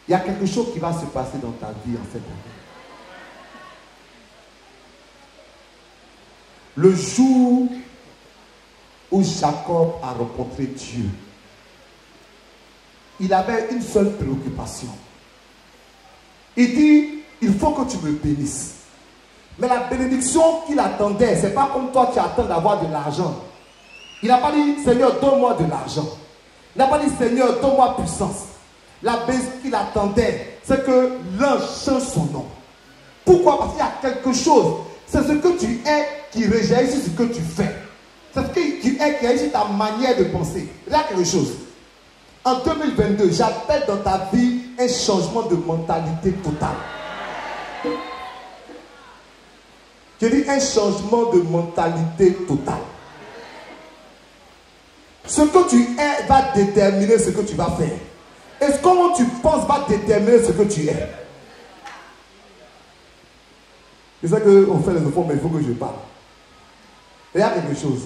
Speaker 2: il y a quelque chose qui va se passer dans ta vie en cette année. Le jour où Jacob a rencontré Dieu, il avait une seule préoccupation. Il dit, il faut que tu me bénisses. Mais la bénédiction qu'il attendait, ce n'est pas comme toi qui attends d'avoir de l'argent. Il n'a pas dit, Seigneur, donne-moi de l'argent. Il n'a pas dit, Seigneur, donne-moi puissance. La bénédiction qu'il attendait, c'est que l'ange change son nom. Pourquoi? Parce qu'il y a quelque chose. C'est ce que tu es qui réagit sur ce que tu fais. C'est ce que tu es qui réagit sur ta manière de penser. Il y a quelque chose. En 2022, j'appelle dans ta vie un changement de mentalité totale. Je dis un changement de mentalité totale. Ce que tu es va déterminer ce que tu vas faire. Et comment tu penses va déterminer ce que tu es. Je sais qu'on fait les efforts, mais il faut que je parle. Il y a quelque chose.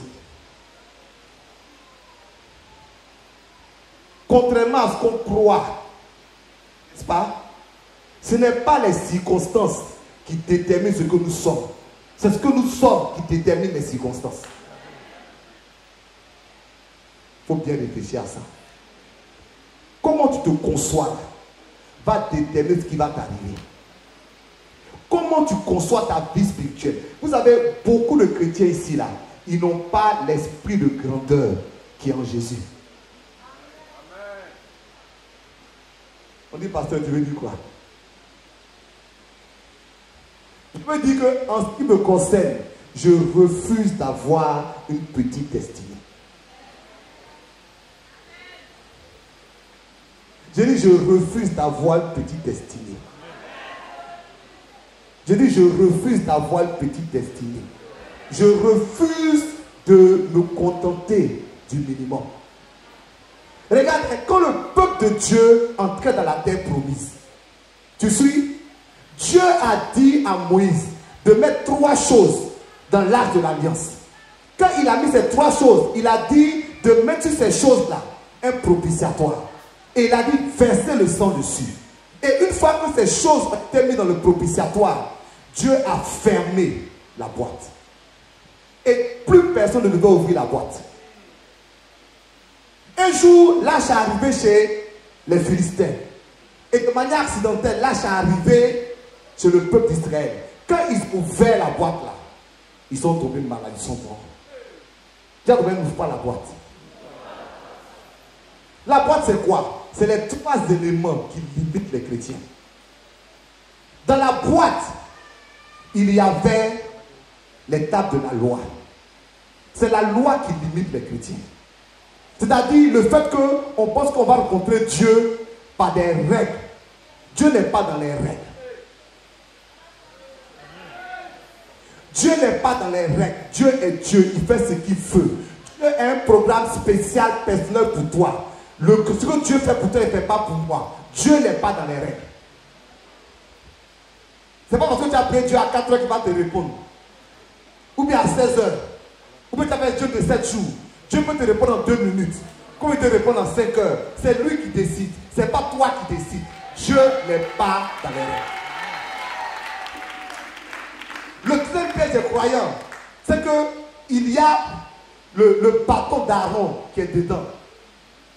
Speaker 2: Contrairement à ce qu'on croit, n'est-ce pas? Ce n'est pas les circonstances qui déterminent ce que nous sommes. C'est ce que nous sommes qui détermine les circonstances. Il faut bien réfléchir à ça. Comment tu te conçois va déterminer ce qui va t'arriver. Comment tu conçois ta vie spirituelle. Vous avez beaucoup de chrétiens ici, là. Ils n'ont pas l'esprit de grandeur qui est en Jésus. On dit, pasteur, tu veux dire quoi? Je peux dire qu'en ce qui me concerne, je refuse d'avoir une petite destinée. Je dis, je refuse d'avoir une petite destinée. Je dis, je refuse d'avoir une petite destinée. Je refuse de me contenter du minimum. Regarde, quand le peuple de Dieu entrait dans la terre promise, tu suis? Dieu a dit à Moïse de mettre 3 choses dans l'arche de l'alliance. Quand il a mis ces 3 choses, il a dit de mettre sur ces choses-là un propitiatoire. Et il a dit verser le sang dessus. Et une fois que ces choses ont été mises dans le propitiatoire, Dieu a fermé la boîte. Et plus personne ne devait ouvrir la boîte. Un jour, l'arche est arrivée chez les Philistins. Et de manière accidentelle, l'arche est arrivée chez le peuple d'Israël. Quand ils ont ouvert la boîte là, ils sont tombés malades, ils sont morts. Dieu n'ouvre pas la boîte. La boîte c'est quoi? C'est les 3 éléments qui limitent les chrétiens. Dans la boîte, il y avait les tables de la loi. C'est la loi qui limite les chrétiens. C'est-à-dire le fait qu'on pense qu'on va rencontrer Dieu par des règles. Dieu n'est pas dans les règles. Dieu n'est pas dans les règles. Dieu est Dieu, il fait ce qu'il veut. Dieu a un programme spécial, personnel pour toi. Ce que Dieu fait pour toi, il ne fait pas pour moi. Dieu n'est pas dans les règles. Ce n'est pas parce que tu as prié Dieu à 4 heures qu'il va te répondre. Ou bien à 16 heures. Ou bien tu as fait Dieu de 7 jours. Dieu peut te répondre en 2 minutes. Comme il te répond en 5 heures. C'est lui qui décide. Ce n'est pas toi qui décides. Dieu n'est pas dans les règles. Le deuxième piège des croyants, c'est qu'il y a le bâton d'Aaron qui est dedans.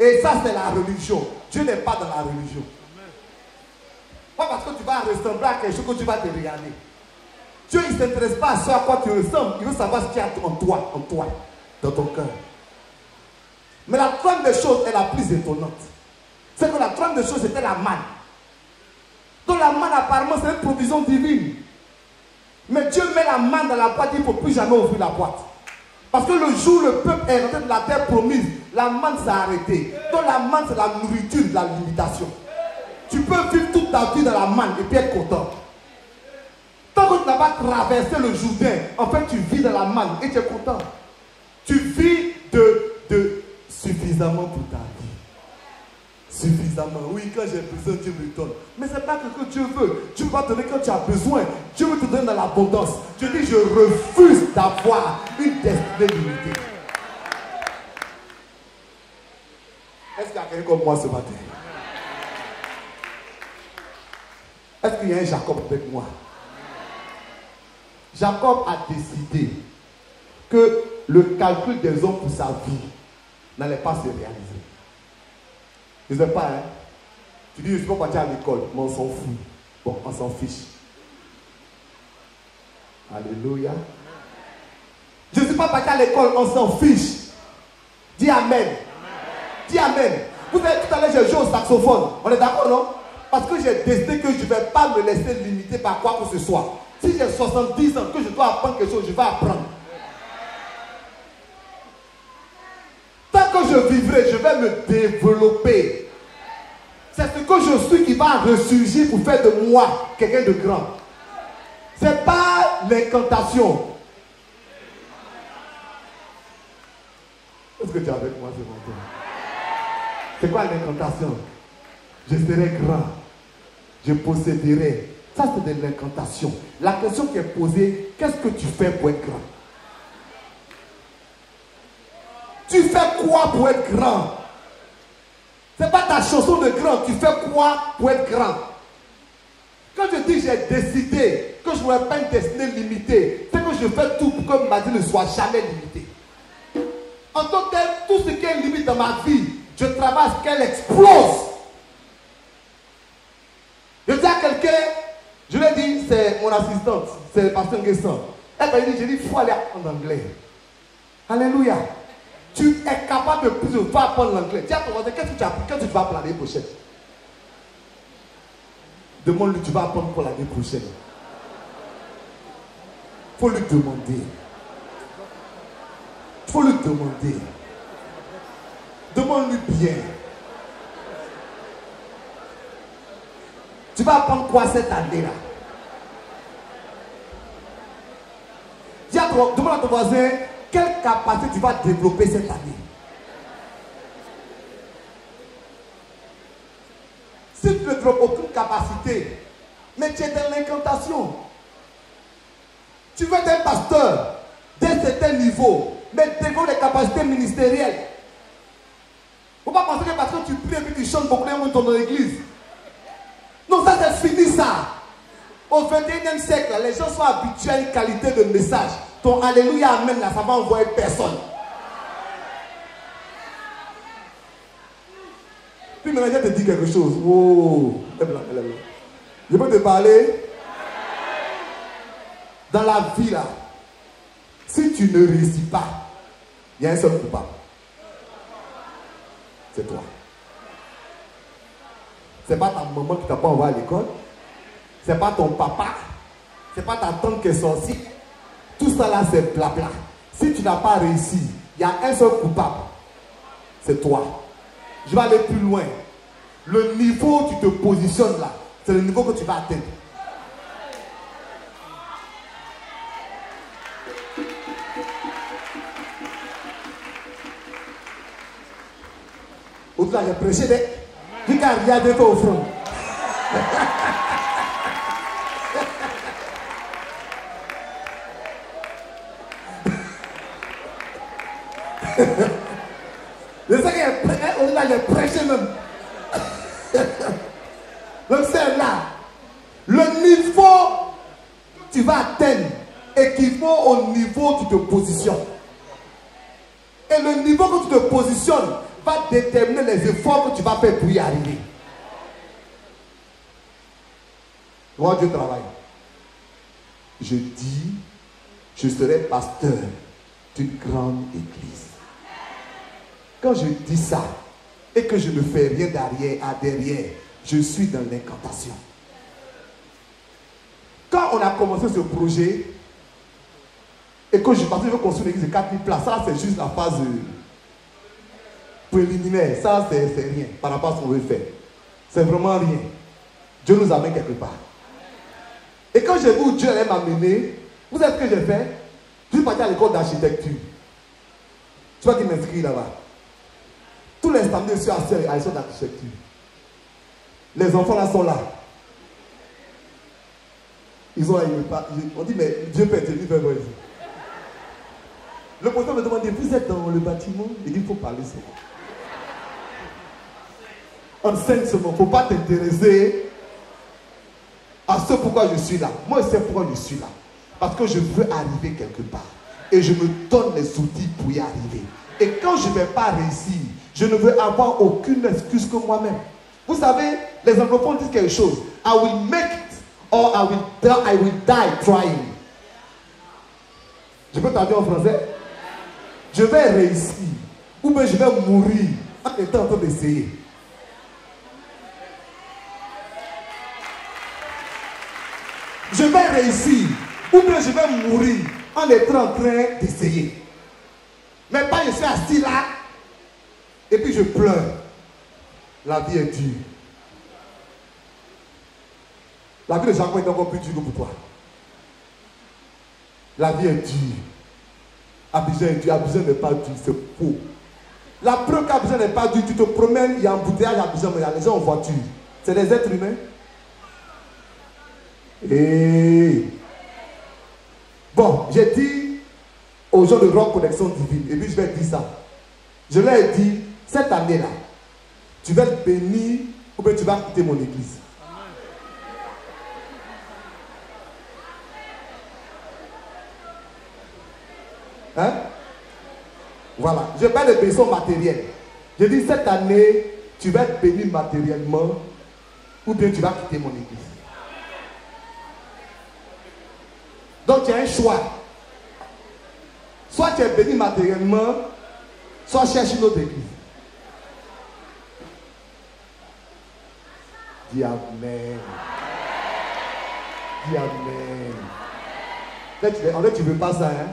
Speaker 2: Et ça, c'est la religion. Dieu n'est pas dans la religion. Pas parce que tu vas ressembler à quelque chose que tu vas te regarder. Dieu, il ne s'intéresse pas à ce à quoi tu ressembles. Il veut savoir ce qu'il y a en toi, dans ton cœur. Mais la troisième des choses est la plus étonnante. C'est que la troisième des choses, c'était la manne. Donc la manne, apparemment, c'est une provision divine. Mais Dieu met la manne dans la boîte, il ne faut plus jamais ouvrir la boîte. Parce que le jour où le peuple est rentré de la terre promise, la manne s'est arrêtée. Donc la manne, c'est la nourriture de la limitation. Tu peux vivre toute ta vie dans la manne et puis être content. Tant que tu n'as pas traversé le Jourdain, en fait, tu vis dans la manne et tu es content. Tu vis de suffisamment pour ta vie. Suffisamment. Oui, quand j'ai besoin, Dieu me donne. Mais ce n'est pas ce que Dieu veut. Dieu va te donner quand tu as besoin. Dieu veut te donner dans l'abondance. Dieu dit, je refuse d'avoir une destinée limitée. Est-ce qu'il y a quelqu'un comme moi ce matin? Est-ce qu'il y a un Jacob avec moi? Jacob a décidé que le calcul des hommes pour sa vie n'allait pas se réaliser. Je ne sais pas, hein? Tu dis, je ne suis pas parti à l'école, mais on s'en fout. Bon, on s'en fiche. Alléluia. Je ne suis pas parti à l'école, on s'en fiche. Dis Amen. Dis Amen. Vous savez, tout à l'heure, j'ai joué au saxophone. On est d'accord, non? Parce que j'ai décidé que je ne vais pas me laisser limiter par quoi que ce soit. Si j'ai 70 ans, que je dois apprendre quelque chose, je vais apprendre. Tant que je vivrai, je vais me développer. C'est ce que je suis qui va ressurgir pour faire de moi quelqu'un de grand. Ce n'est pas l'incantation. Est-ce que tu es avec moi ce matin? C'est quoi l'incantation? Je serai grand. Je posséderai. Ça, c'est de l'incantation. La question qui est posée, qu'est-ce que tu fais pour être grand? Tu fais quoi pour être grand? Ce n'est pas ta chanson de grand. Tu fais quoi pour être grand? Quand je dis j'ai décidé que je ne voudrais pas une destinée limitée, c'est que je fais tout pour que ma vie ne soit jamais limitée. En tant que tel, tout ce qui est limite dans ma vie, je travaille à ce qu'elle explose. Je dis à quelqu'un, je lui ai dit, c'est mon assistante, c'est le pasteur Nguessan. Elle m'a dit, j'ai dit, il faut aller apprendre l'anglais. Alléluia. Tu es capable de plus de fois apprendre l'anglais. Dis à ton voisin, qu'est-ce que tu as appris? Qu'est-ce que tu vas apprendre l'année prochaine? Demande-lui, tu vas apprendre pour l'année prochaine. Il faut lui demander. Il faut lui demander. Demande-lui bien. Tu vas apprendre quoi cette année-là? Demande à ton voisin, quelle capacité tu vas développer cette année? Si tu ne développes aucune capacité, mais tu es dans l'incantation. Tu veux être un pasteur d'un certain niveau, mais développe des capacités ministérielles. Il ne faut pas penser que parce que tu pries et que tu chantes beaucoup dans ton église. Non, ça c'est fini ça. Au 21e siècle, les gens sont habitués à une qualité de message. Ton Alléluia, Amen, là, ça va envoyer personne. Puis maintenant, je te dis quelque chose. Oh, je peux te parler. Dans la vie là, si tu ne réussis pas, il y a un seul coupable. C'est toi. C'est pas ta maman qui t'a pas envoyé à l'école. C'est pas ton papa. C'est pas ta tante qui est sortie. Tout ça là, c'est blabla. Si tu n'as pas réussi, il y a un seul coupable. C'est toi. Je vais aller plus loin. Le niveau où tu te positionnes là, c'est le niveau que tu vas atteindre. Au-delà, j'ai prêché des... Du cas, il y a des au front. Je sais qu'au-delà, j'ai prêché même. Donc c'est là. Le niveau que tu vas atteindre équivaut au niveau où tu te positionnes. Et le niveau que tu te positionnes va déterminer les efforts que tu vas faire pour y arriver. Moi, Dieu travaille. Je dis, je serai pasteur d'une grande église. Quand je dis ça et que je ne fais rien derrière, je suis dans l'incantation. Quand on a commencé ce projet et que je pensais que je veux construire une église de 4000 places, ça c'est juste la phase préliminaire. Ça c'est rien par rapport à ce qu'on veut faire. C'est vraiment rien. Dieu nous amène quelque part. Et quand j'ai vu où Dieu allait m'amener, vous savez ce que j'ai fait? Je suis parti à l'école d'architecture. Tu vois qui m'inscrit là-bas. Tous les samedis, je suis assis à l'école d'architecture. Les enfants là sont là. Ils ont là, on dit, mais Dieu peut être libre. Le professeur me demande, vous êtes dans le bâtiment? Il dit, il faut parler seulement. Enseigne seulement, il ne faut pas t'intéresser à ce pourquoi je suis là. Moi, je sais pourquoi je suis là. Parce que je veux arriver quelque part. Et je me donne les outils pour y arriver. Et quand je ne vais pas réussir, je ne veux avoir aucune excuse que moi-même. Vous savez, les anglophones disent quelque chose. I will make it or I will die trying. Je peux traduire en français? Je vais réussir. Ou bien je vais mourir en étant en train d'essayer. Je vais réussir. Ou bien je vais mourir en étant en train d'essayer. Mais pas je suis assis là et puis je pleure. La vie est dure. La vie de Jacob est encore plus dure que pour toi. La vie est dure. Abidjan est dur. Abidjan n'est pas dur, c'est faux. La preuve qu'Abidjan n'est pas dur, tu te promènes, il y a un embouteillage à Abidjan, mais il y a des gens en voiture. C'est des êtres humains. Et bon, j'ai dit aux gens de Rock Connexion Divine, et puis je vais dire ça. Je leur ai dit, cette année-là, tu vas être béni ou bien tu vas quitter mon église. Hein? Voilà, je parle de bénédiction matérielle. Je dis cette année, tu vas être béni matériellement ou bien tu vas quitter mon église. Donc tu as un choix. Soit tu es béni matériellement, soit cherche une autre église. Dis Amen. Dis Amen. En fait, tu ne veux pas ça, hein?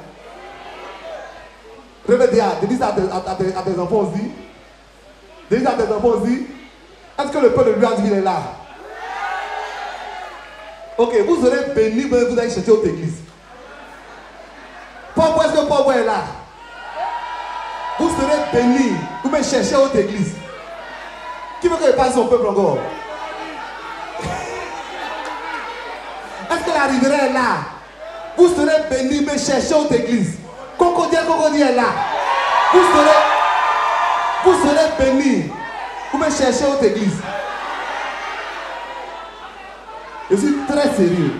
Speaker 2: Dis ça à tes enfants aussi. Dis ça à tes enfants aussi. Est-ce que le peuple de Louisville est là? Ok, vous serez bénis, mais vous allez chercher autre église. Pourquoi est-ce que Paul est là? Vous serez bénis, vous me cherchez autre église. Qui veut que je passe son peuple encore? Est-ce que la rivière est là? Vous serez bénis, mais cherchez autre église. Cocody est là. Vous serez bénis, vous me cherchez autre église. Je suis très sérieux.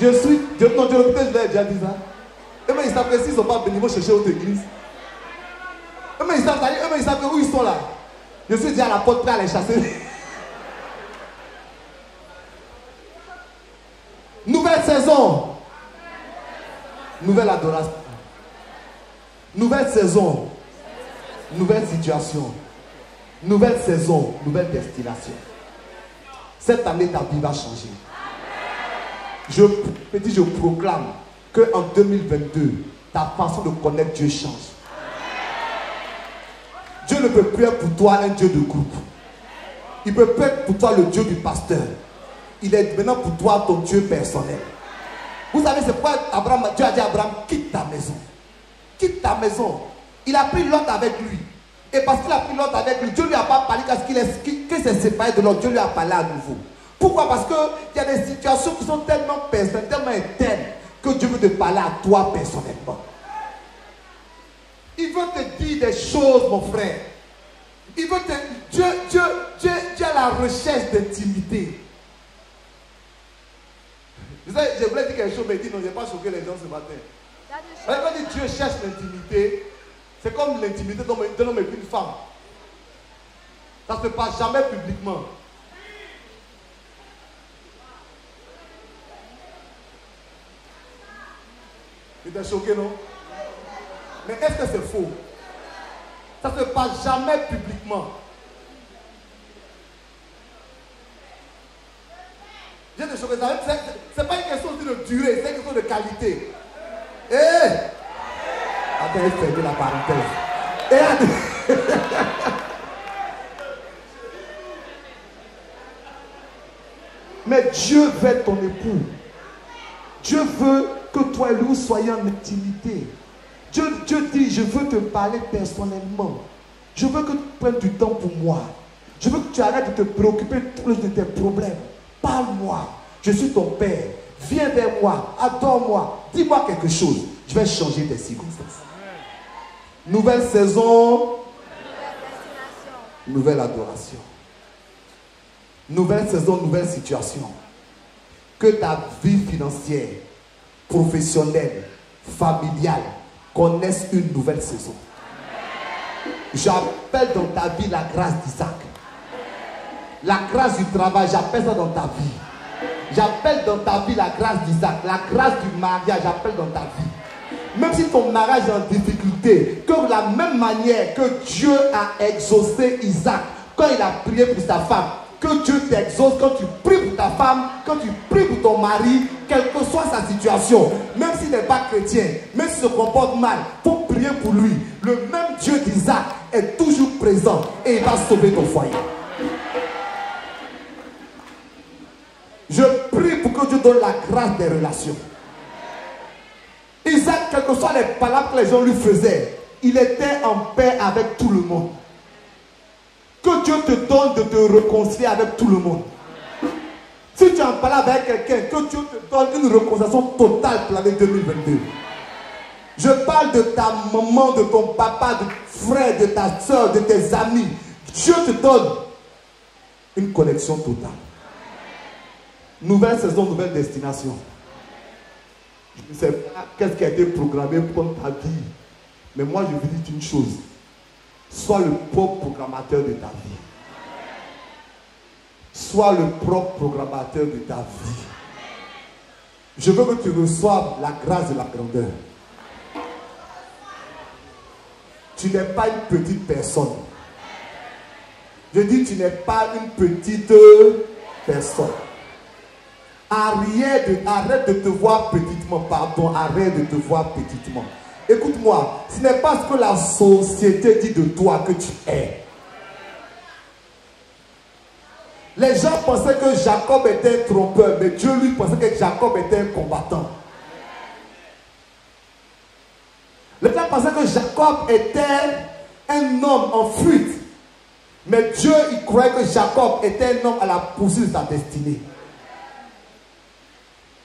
Speaker 2: Je l'ai déjà dit ça. Mais ils savent que s'ils ne sont pas bénis, ils vont chercher autre église. Mais ils savent où ils sont là. Je suis déjà à la porte prêt à les chasser. Nouvelle saison. Nouvelle adoration. Nouvelle saison. Nouvelle situation. Nouvelle saison. Nouvelle destination. Cette année, ta vie va changer. Je proclame qu'en 2022, ta façon de connaître Dieu change. Dieu ne peut plus être pour toi un Dieu de groupe. Il peut plus être pour toi le Dieu du pasteur. Il est maintenant pour toi ton Dieu personnel. Vous savez, c'est pourquoi Dieu a dit à Abraham, quitte ta maison. Quitte ta maison. Il a pris Lot avec lui. Et parce qu'il a pris Lot avec lui, Dieu ne lui a pas parlé qu'il s'est séparé de Lot. Dieu lui a parlé à nouveau. Pourquoi? Parce qu'il y a des situations qui sont tellement personnelles, tellement internes, que Dieu veut te parler à toi personnellement. Il veut te dire des choses, mon frère. Il veut te... Dieu est à la recherche d'intimité. Je voulais dire quelque chose, mais dit non, je n'ai pas choqué les gens ce matin. Quand Dieu cherche l'intimité, c'est comme l'intimité d'un homme et d'une femme. Ça ne se passe jamais publiquement. Tu t'es choqué, non? Mais est-ce que c'est faux? Ça ne se passe jamais publiquement. Je te choqué. C'est pas une question de durée, c'est une question de qualité. Attends, je ferme la parenthèse. Mais Dieu veut être ton époux. Dieu veut que toi et lui soyez en intimité. Dieu dit, je veux te parler personnellement. Je veux que tu prennes du temps pour moi. Je veux que tu arrêtes de te préoccuper de tes problèmes. Parle-moi. Je suis ton père. Viens vers moi. Adore-moi. Dis-moi quelque chose. Je vais changer tes circonstances. Nouvelle saison. Nouvelle adoration. Nouvelle saison, nouvelle situation. Que ta vie financière, professionnelle, familiale connaisse une nouvelle saison. J'appelle dans ta vie la grâce d'Isaac. La grâce du travail, j'appelle ça dans ta vie. J'appelle dans ta vie la grâce d'Isaac, la grâce du mariage, j'appelle dans ta vie. Même si ton mariage est en difficulté, que de la même manière que Dieu a exaucé Isaac quand il a prié pour sa femme, que Dieu t'exauce quand tu pries pour ta femme, quand tu pries pour ton mari, quelle que soit sa situation, même s'il n'est pas chrétien, même s'il se comporte mal, il faut prier pour lui. Le même Dieu d'Isaac est toujours présent et il va sauver ton foyer. Je prie pour que Dieu donne la grâce des relations. Isaac, quelles que soient les palabres que les gens lui faisaient, il était en paix avec tout le monde. Que Dieu te donne de te réconcilier avec tout le monde. Si tu en parles avec quelqu'un, que Dieu te donne une réconciliation totale pour l'année 2022. Je parle de ta maman, de ton papa, de ton frère, de ta soeur, de tes amis. Dieu te donne une connexion totale. Nouvelle saison, nouvelle destination. Je ne sais pas qu'est-ce qui a été programmé pour ta vie. Mais moi, je vous dis une chose. Sois le propre programmateur de ta vie. Sois le propre programmateur de ta vie. Je veux que tu reçoives la grâce de la grandeur. Tu n'es pas une petite personne. Je dis, tu n'es pas une petite personne. Arrête de te voir petitement, pardon, arrête de te voir petitement. Écoute-moi, ce n'est pas ce que la société dit de toi que tu es. Les gens pensaient que Jacob était un trompeur, mais Dieu lui pensait que Jacob était un combattant. Les gens pensaient que Jacob était un homme en fuite, mais Dieu il croyait que Jacob était un homme à la poursuite de sa destinée.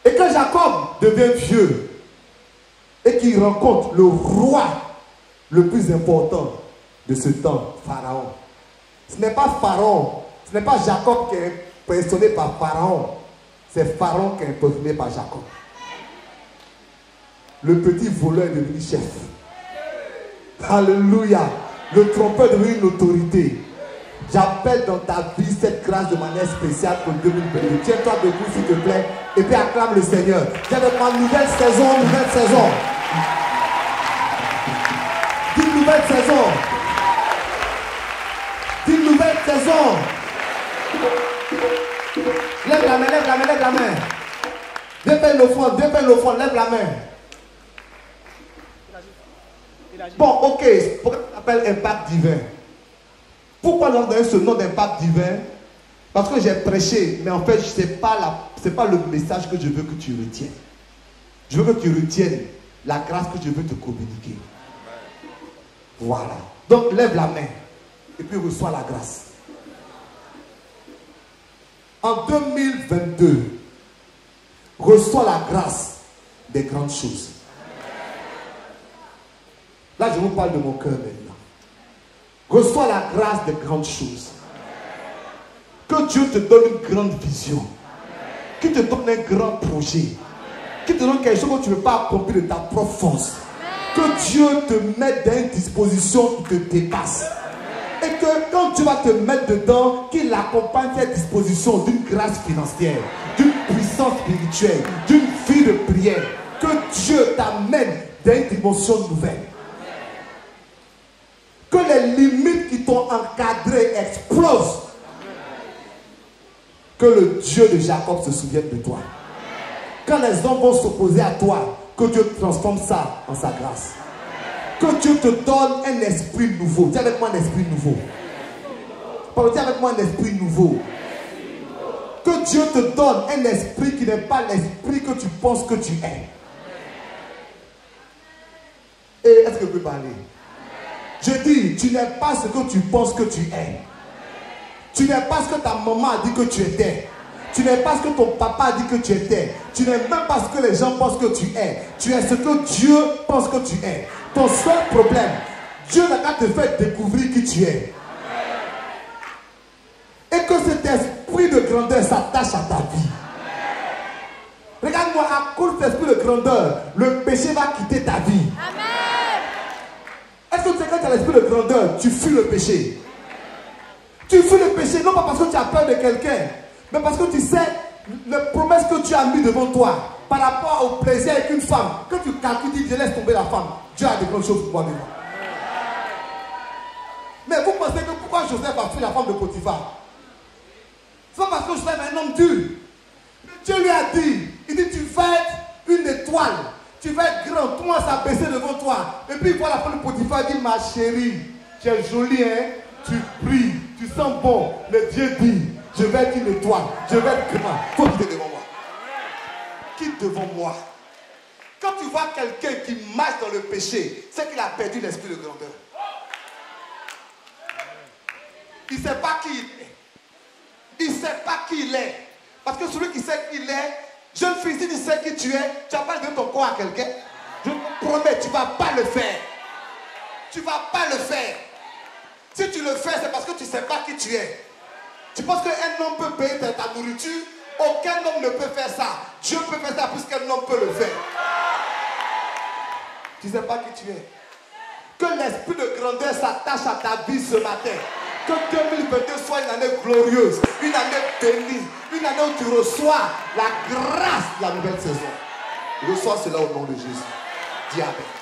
Speaker 2: Et quand Jacob devient vieux et qu'il rencontre le roi le plus important de ce temps, Pharaon. Ce n'est pas Pharaon, ce n'est pas Jacob qui est impressionné par Pharaon, c'est Pharaon qui est impressionné par Jacob. Le petit voleur est devenu chef. Alléluia. Le trompeur est devenu une autorité. J'appelle dans ta vie cette grâce de manière spéciale pour 2022. Tiens-toi debout s'il te plaît et puis acclame le Seigneur. Viens de ma nouvelle saison, nouvelle saison. Dis nouvelle saison. Dis nouvelle saison. Lève la main, lève la main, lève la main. Viens faire l'offrande, lève la main. Bon, ok, pourquoi on appelle impact divin? Pourquoi nous avons donné ce nom d'impact divin? Parce que j'ai prêché, mais en fait, ce n'est pas le message que je veux que tu retiennes. Je veux que tu retiennes la grâce que je veux te communiquer. Voilà. Donc, lève la main et puis reçois la grâce. En 2022, reçois la grâce des grandes choses. Là, je vous parle de mon cœur maintenant. Reçois la grâce des grandes choses. Que Dieu te donne une grande vision. Qu'il te donne un grand projet. Qu'il te donne quelque chose que tu ne peux pas accomplir de ta propre force. Que Dieu te mette dans une disposition qui te dépasse. Et que quand tu vas te mettre dedans, qu'il accompagne cette disposition d'une grâce financière, d'une puissance spirituelle, d'une vie de prière. Que Dieu t'amène dans une dimension nouvelle. Que les limites qui t'ont encadré explosent. Que le Dieu de Jacob se souvienne de toi. Quand les hommes vont s'opposer à toi, que Dieu transforme ça en sa grâce. Que Dieu te donne un esprit nouveau. Dis avec moi un esprit nouveau. Dis avec moi un esprit nouveau. Que Dieu te donne un esprit qui n'est pas l'esprit que tu penses que tu es. Et est-ce que je peux parler? Je dis, tu n'es pas ce que tu penses que tu es. Tu n'es pas ce que ta maman a dit que tu étais. Tu n'es pas ce que ton papa a dit que tu étais. Tu n'es même pas ce que les gens pensent que tu es. Tu es ce que Dieu pense que tu es. Ton seul problème, Dieu n'a qu'à te faire découvrir qui tu es. Et que cet esprit de grandeur s'attache à ta vie. Regarde-moi, à cause de cet esprit de grandeur, le péché va quitter ta vie. Est-ce que tu sais quand tu as l'esprit de grandeur, tu fuis le péché? Tu fuis le péché, non pas parce que tu as peur de quelqu'un, mais parce que tu sais les promesses que tu as mises devant toi, par rapport au plaisir avec une femme, quand tu calcules, tu dis, je laisse tomber la femme, Dieu a des grandes choses pour moi devant. Mais vous pensez que pourquoi Joseph a pris la femme de Potiphar? C'est pas parce que Joseph est un homme dur. Dieu lui a dit, il dit, tu vas être une étoile, tu vas être grand, tout le monde s'abaisser devant toi. Et puis il voit la femme de Potiphar, il dit, ma chérie, tu es jolie, hein, tu brilles, tu sens bon. Le Dieu dit, je vais être une étoile, je vais être grand. Faut quitter devant moi. Quitte devant moi. Quand tu vois quelqu'un qui marche dans le péché, c'est qu'il a perdu l'esprit de grandeur. Il ne sait pas qui il est. Il ne sait pas qui il est. Parce que celui qui sait qui il est, jeune fille, si tu sais qui tu es, tu vas pas donner ton corps à quelqu'un. Je te promets, tu ne vas pas le faire. Tu ne vas pas le faire. Si tu le fais, c'est parce que tu ne sais pas qui tu es. Tu penses qu'un homme peut payer ta nourriture? Aucun homme ne peut faire ça. Dieu peut faire ça puisqu'un homme peut le faire. Tu ne sais pas qui tu es. Que l'esprit de grandeur s'attache à ta vie ce matin. Que 2022 soit une année glorieuse, une année bénie, une année où tu reçois la grâce de la nouvelle saison. Reçois cela au nom de Jésus. Dis amen.